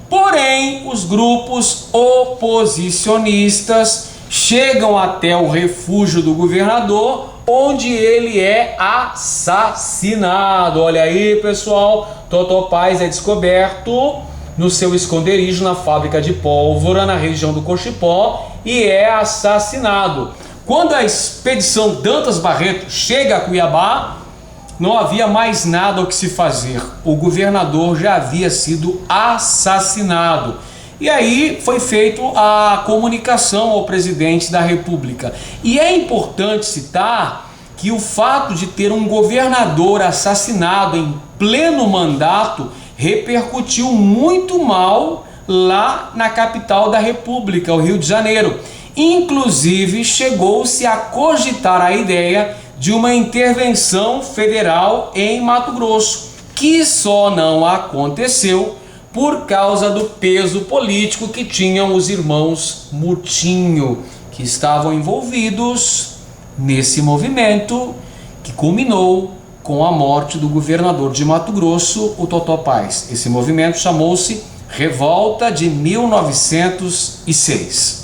Porém, os grupos oposicionistas chegam até o refúgio do governador, onde ele é assassinado. Olha aí, pessoal, Totó Paz é descoberto no seu esconderijo na fábrica de pólvora na região do Cochipó e é assassinado. Quando a expedição Dantas Barreto chega a Cuiabá, não havia mais nada o que se fazer. O governador já havia sido assassinado. E aí foi feita a comunicação ao presidente da República. E é importante citar que o fato de ter um governador assassinado em pleno mandato repercutiu muito mal lá na capital da República, o Rio de Janeiro. Inclusive, chegou-se a cogitar a ideia de uma intervenção federal em Mato Grosso, que só não aconteceu por causa do peso político que tinham os irmãos Murtinho, que estavam envolvidos nesse movimento que culminou com a morte do governador de Mato Grosso, o Totó Paz. Esse movimento chamou-se Revolta de 1906.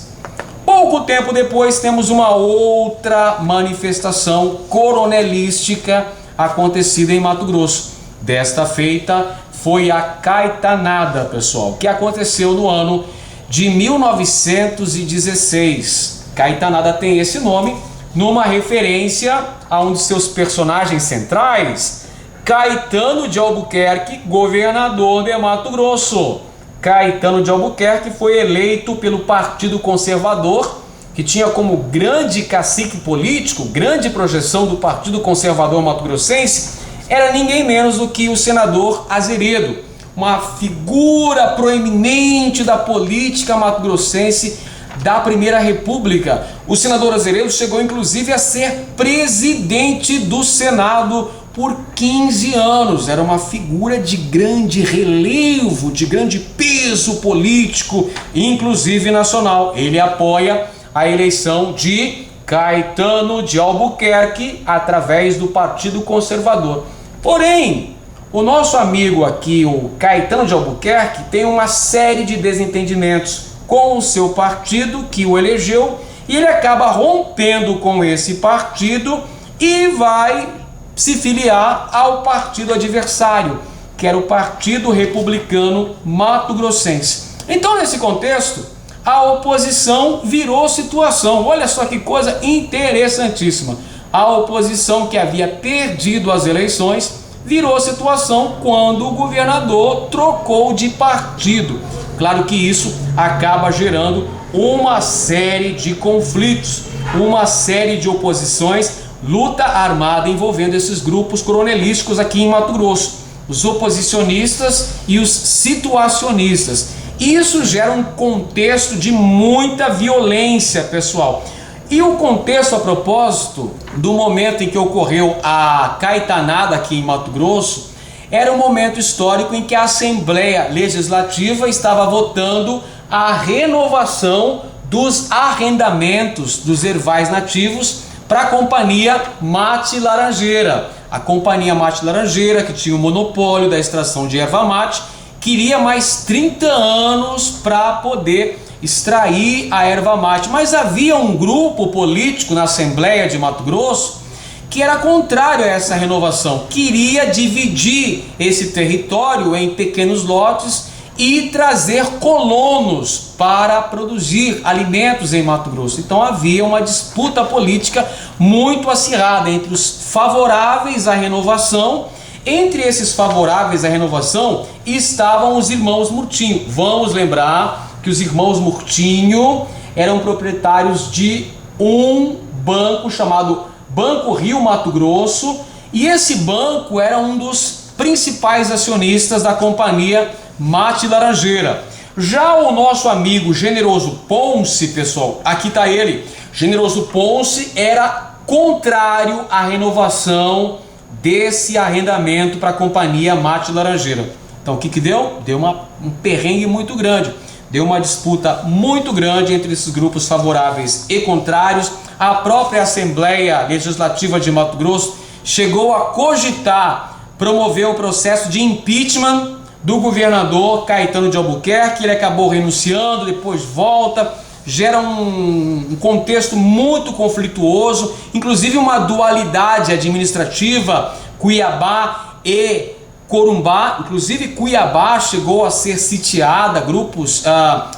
Pouco tempo depois temos uma outra manifestação coronelística acontecida em Mato Grosso. Desta feita foi a Caetanada, pessoal, que aconteceu no ano de 1916. Caetanada tem esse nome numa referência a um de seus personagens centrais, Caetano de Albuquerque, governador de Mato Grosso. Caetano de Albuquerque foi eleito pelo Partido Conservador, que tinha como grande cacique político, grande projeção do Partido Conservador mato-grossense, era ninguém menos do que o senador Azeredo, uma figura proeminente da política mato-grossense da Primeira República. O senador Azeredo chegou inclusive a ser presidente do Senado por 15 anos, era uma figura de grande relevo, de grande peso político, inclusive nacional. Ele apoia a eleição de Caetano de Albuquerque através do Partido Conservador. Porém, O nosso amigo aqui, o Caetano de Albuquerque, tem uma série de desentendimentos com o seu partido que o elegeu, e ele acaba rompendo com esse partido e vai se filiar ao partido adversário, que era o Partido Republicano Mato-Grossense. Então, nesse contexto, a oposição virou situação. Olha só que coisa interessantíssima. A oposição, que havia perdido as eleições, virou situação quando o governador trocou de partido. Claro que isso acaba gerando uma série de conflitos, uma série de oposições, luta armada envolvendo esses grupos coronelísticos aqui em Mato Grosso, os oposicionistas e os situacionistas. Isso gera um contexto de muita violência, pessoal. E o contexto, a propósito do momento em que ocorreu a caetanada aqui em Mato Grosso, era um momento histórico em que a Assembleia Legislativa estava votando a renovação dos arrendamentos dos ervais nativos para a Companhia Mate Laranjeira. A Companhia Mate Laranjeira, que tinha o monopólio da extração de erva mate, queria mais 30 anos para poder extrair a erva mate. Mas havia um grupo político na Assembleia de Mato Grosso que era contrário a essa renovação, queria dividir esse território em pequenos lotes e trazer colonos para produzir alimentos em Mato Grosso. Então havia uma disputa política muito acirrada entre os favoráveis à renovação. Entre esses favoráveis à renovação estavam os irmãos Murtinho. Vamos lembrar que os irmãos Murtinho eram proprietários de um banco chamado Banco Rio Mato Grosso, e esse banco era um dos principais acionistas da Companhia Mate Laranjeira. Já o nosso amigo Generoso Ponce, pessoal, aqui está ele. Generoso Ponce era contrário à renovação desse arrendamento para a Companhia Mate Laranjeira. Então o que deu? Deu um perrengue muito grande. Deu uma disputa muito grande entre esses grupos favoráveis e contrários. A própria Assembleia Legislativa de Mato Grosso chegou a cogitar promover o processo de impeachment do governador Caetano de Albuquerque. Ele acabou renunciando, depois volta. Gera um contexto muito conflituoso, inclusive uma dualidade administrativa, Cuiabá e Corumbá. Inclusive Cuiabá chegou a ser sitiada, grupos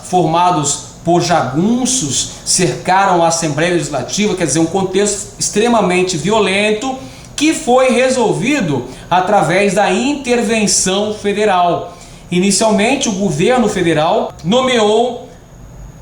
formados por jagunços cercaram a Assembleia Legislativa, quer dizer, um contexto extremamente violento que foi resolvido através da intervenção federal. Inicialmente, o governo federal nomeou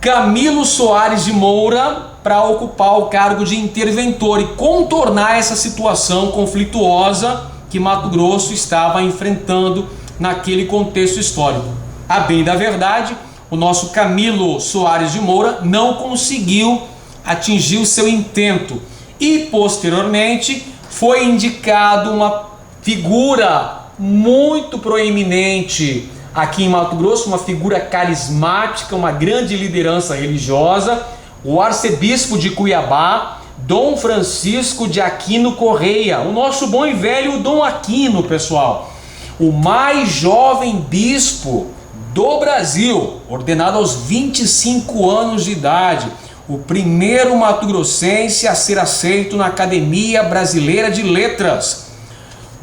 Camilo Soares de Moura para ocupar o cargo de interventor e contornar essa situação conflituosa que Mato Grosso estava enfrentando naquele contexto histórico. A bem da verdade, o nosso Camilo Soares de Moura não conseguiu atingir o seu intento e, posteriormente, foi indicado uma figura muito proeminente aqui em Mato Grosso, uma figura carismática, uma grande liderança religiosa, o arcebispo de Cuiabá, Dom Francisco de Aquino Correia, o nosso bom e velho Dom Aquino, pessoal, o mais jovem bispo do Brasil, ordenado aos 25 anos de idade, o primeiro mato-grossense a ser aceito na Academia Brasileira de Letras.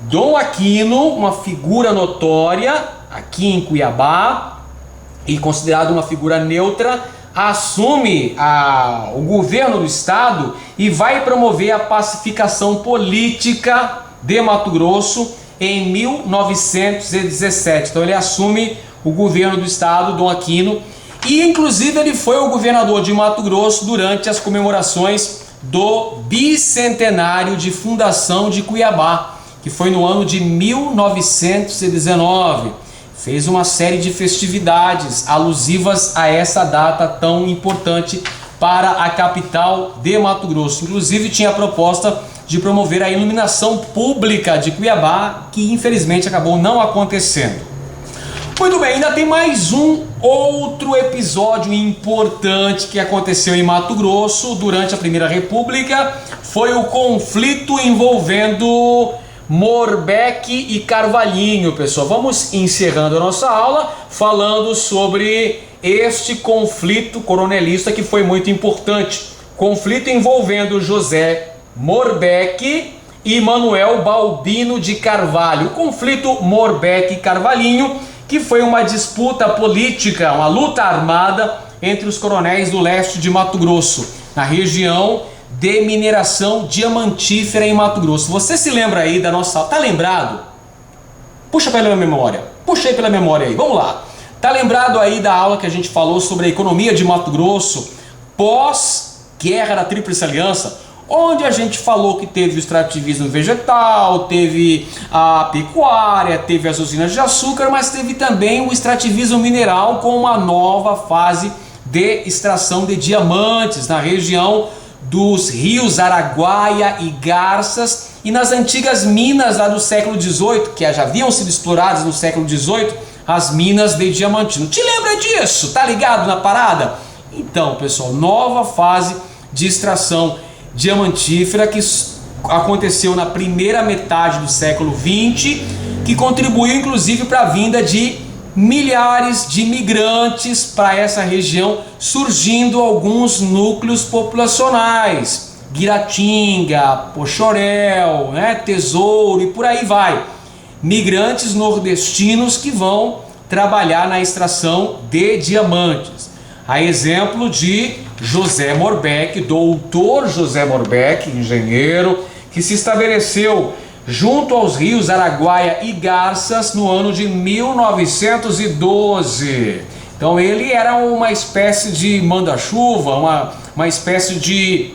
Dom Aquino, uma figura notória aqui em Cuiabá e considerado uma figura neutra, assume o governo do estado e vai promover a pacificação política de Mato Grosso em 1917. Então ele assume o governo do estado, Dom Aquino, e inclusive ele foi o governador de Mato Grosso durante as comemorações do bicentenário de fundação de Cuiabá, que foi no ano de 1919. Fez uma série de festividades alusivas a essa data tão importante para a capital de Mato Grosso. Inclusive tinha a proposta de promover a iluminação pública de Cuiabá, que infelizmente acabou não acontecendo. Muito bem, ainda tem mais um outro episódio importante que aconteceu em Mato Grosso durante a Primeira República. Foi o conflito envolvendo Morbeck e Carvalhinho, pessoal. Vamos encerrando a nossa aula falando sobre este conflito coronelista que foi muito importante. Conflito envolvendo José Morbeck e Manuel Balbino de Carvalho. O conflito Morbeck e Carvalhinho, que foi uma disputa política, uma luta armada entre os coronéis do leste de Mato Grosso, na região de mineração diamantífera em Mato Grosso. Você se lembra aí da nossa aula? Tá lembrado? Puxa pela memória. Puxa aí pela memória aí. Vamos lá. Tá lembrado aí da aula que a gente falou sobre a economia de Mato Grosso pós-guerra da Tríplice Aliança? Onde a gente falou que teve o extrativismo vegetal, teve a pecuária, teve as usinas de açúcar, mas teve também o extrativismo mineral com uma nova fase de extração de diamantes na região dos rios Araguaia e Garças e nas antigas minas lá do século XVIII, que já haviam sido exploradas no século XVIII, as minas de Diamantino. Te lembra disso? Tá ligado na parada? Então, pessoal, nova fase de extração diamantífera que aconteceu na primeira metade do século XX, que contribuiu inclusive para a vinda de milhares de imigrantes para essa região, surgindo alguns núcleos populacionais, Guiratinga, Poxoréu, Tesouro e por aí vai. Migrantes nordestinos que vão trabalhar na extração de diamantes. A exemplo de José Morbeck, doutor José Morbeck, engenheiro, que se estabeleceu junto aos rios Araguaia e Garças no ano de 1912. Então ele era uma espécie de manda-chuva, uma espécie de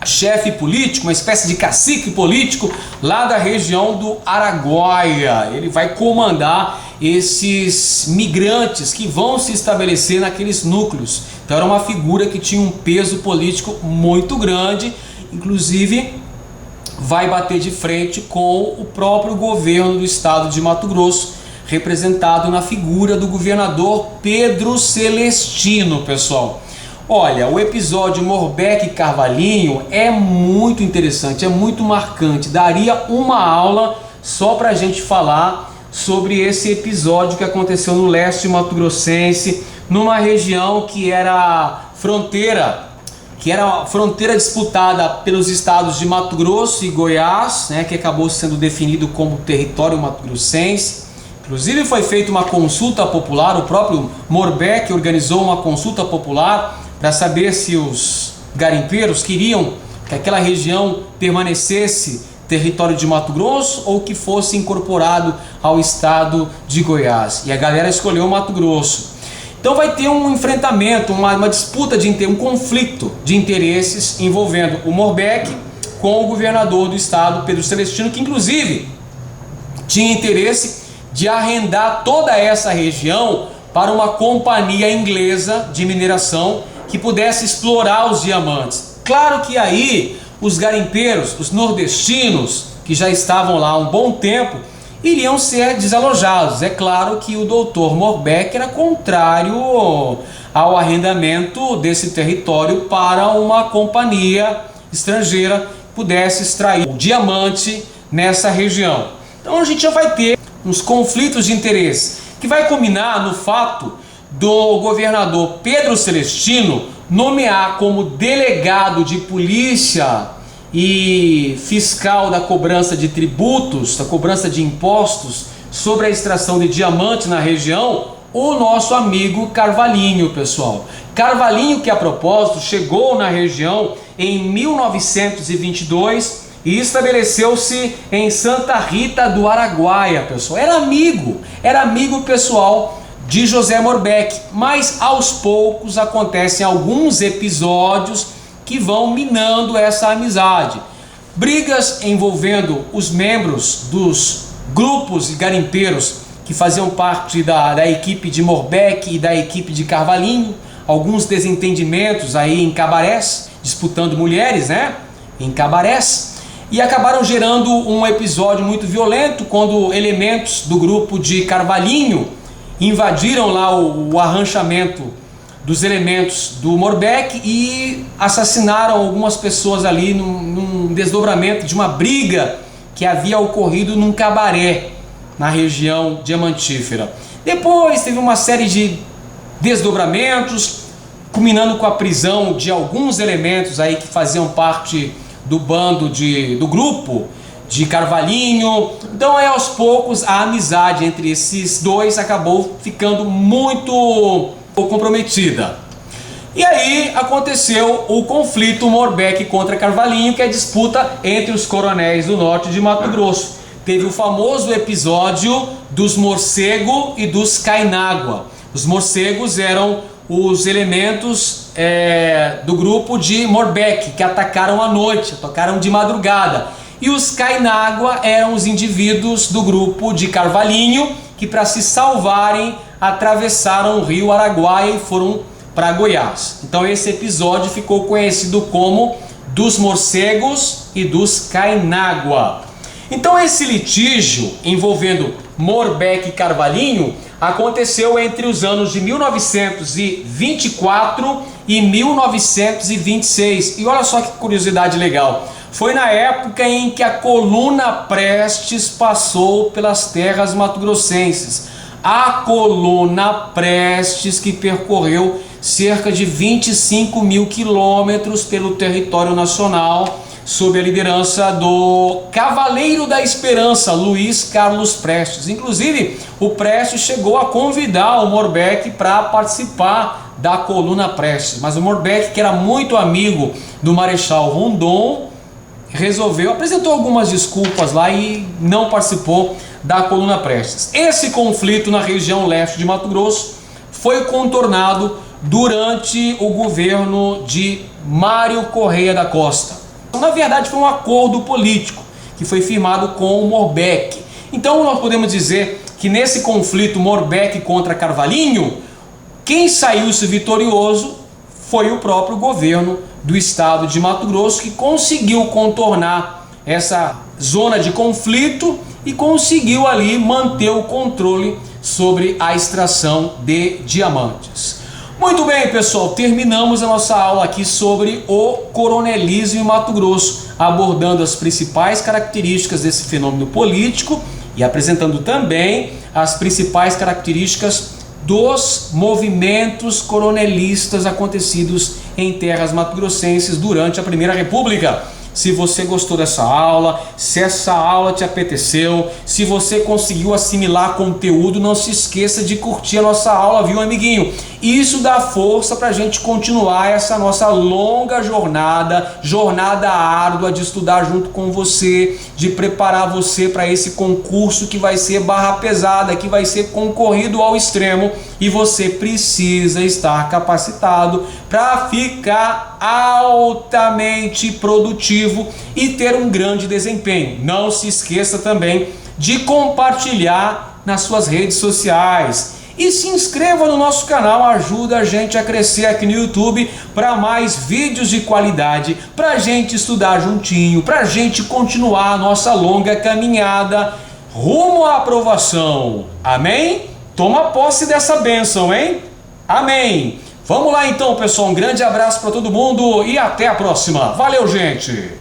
chefe político, uma espécie de cacique político lá da região do Araguaia. Ele vai comandar esses migrantes que vão se estabelecer naqueles núcleos. Então era uma figura que tinha um peso político muito grande, inclusive vai bater de frente com o próprio governo do estado de Mato Grosso, representado na figura do governador Pedro Celestino, pessoal. Olha, o episódio Morbeck e Carvalhinho é muito interessante, é muito marcante. Daria uma aula só para a gente falar sobre esse episódio que aconteceu no leste mato-grossense, numa região que era fronteira disputada pelos estados de Mato Grosso e Goiás, que acabou sendo definido como território mato-grossense. Inclusive foi feita uma consulta popular, o próprio Morbeck organizou uma consulta popular para saber se os garimpeiros queriam que aquela região permanecesse território de Mato Grosso ou que fosse incorporado ao estado de Goiás. E a galera escolheu Mato Grosso. Então vai ter um enfrentamento, uma disputa, um conflito de interesses envolvendo o Morbeck com o governador do estado, Pedro Celestino, que inclusive tinha interesse de arrendar toda essa região para uma companhia inglesa de mineração que pudesse explorar os diamantes. Claro que aí os garimpeiros, os nordestinos, que já estavam lá há um bom tempo, iriam ser desalojados. É claro que o doutor Morbeck era contrário ao arrendamento desse território para uma companhia estrangeira que pudesse extrair o diamante nessa região. Então a gente já vai ter uns conflitos de interesse, que vai culminar no fato do governador Pedro Celestino nomear como delegado de polícia e fiscal da cobrança de tributos, da cobrança de impostos sobre a extração de diamante na região, o nosso amigo Carvalhinho, pessoal. Carvalhinho, que a propósito chegou na região em 1922 e estabeleceu-se em Santa Rita do Araguaia, pessoal. Era amigo pessoal de José Morbeck, mas aos poucos acontecem alguns episódios que vão minando essa amizade. Brigas envolvendo os membros dos grupos garimpeiros que faziam parte da equipe de Morbeck e da equipe de Carvalhinho, alguns desentendimentos aí em cabarés, disputando mulheres, em cabarés, e acabaram gerando um episódio muito violento quando elementos do grupo de Carvalhinho invadiram lá o arranchamento dos elementos do Morbeck e assassinaram algumas pessoas ali num desdobramento de uma briga que havia ocorrido num cabaré na região diamantífera. Depois teve uma série de desdobramentos, culminando com a prisão de alguns elementos aí que faziam parte do do grupo de Carvalhinho. Então aí aos poucos a amizade entre esses dois acabou ficando muito comprometida. E aí aconteceu o conflito Morbeck contra Carvalhinho, que é a disputa entre os coronéis do norte de Mato Grosso. Teve o famoso episódio dos morcego e dos cainágua. Os morcegos eram os elementos do grupo de Morbeck, que atacaram à noite, atacaram de madrugada. E os cainágua eram os indivíduos do grupo de Carvalhinho, que para se salvarem atravessaram o rio Araguaia e foram para Goiás. Então esse episódio ficou conhecido como dos morcegos e dos cainágua. Então esse litígio envolvendo Morbeck e Carvalhinho aconteceu entre os anos de 1924 e 1926. E olha só que curiosidade legal. Foi na época em que a coluna Prestes passou pelas terras mato-grossenses. A coluna Prestes, que percorreu cerca de 25 mil quilômetros pelo território nacional, sob a liderança do Cavaleiro da Esperança, Luiz Carlos Prestes. Inclusive, o Prestes chegou a convidar o Morbeck para participar da coluna Prestes, mas o Morbeck, que era muito amigo do Marechal Rondon, apresentou algumas desculpas lá e não participou da coluna Prestes. Esse conflito na região leste de Mato Grosso foi contornado durante o governo de Mário Correia da Costa. Na verdade, foi um acordo político que foi firmado com o Morbeck. Então nós podemos dizer que nesse conflito Morbeck contra Carvalhinho, quem saiu-se vitorioso foi o próprio governo do estado de Mato Grosso, que conseguiu contornar essa zona de conflito e conseguiu ali manter o controle sobre a extração de diamantes. Muito bem, pessoal, terminamos a nossa aula aqui sobre o coronelismo em Mato Grosso, abordando as principais características desse fenômeno político e apresentando também as principais características dos movimentos coronelistas acontecidos em terras mato-grossenses durante a Primeira República. Se você gostou dessa aula, se essa aula te apeteceu, se você conseguiu assimilar conteúdo, não se esqueça de curtir a nossa aula, viu, amiguinho? Isso dá força para a gente continuar essa nossa longa jornada árdua de estudar junto com você, de preparar você para esse concurso que vai ser barra pesada, que vai ser concorrido ao extremo, e você precisa estar capacitado para ficar altamente produtivo e ter um grande desempenho. Não se esqueça também de compartilhar nas suas redes sociais e se inscreva no nosso canal, ajuda a gente a crescer aqui no YouTube para mais vídeos de qualidade, para a gente estudar juntinho, para a gente continuar a nossa longa caminhada rumo à aprovação. Amém? Toma posse dessa bênção, hein? Amém! Vamos lá então, pessoal, um grande abraço para todo mundo e até a próxima. Valeu, gente!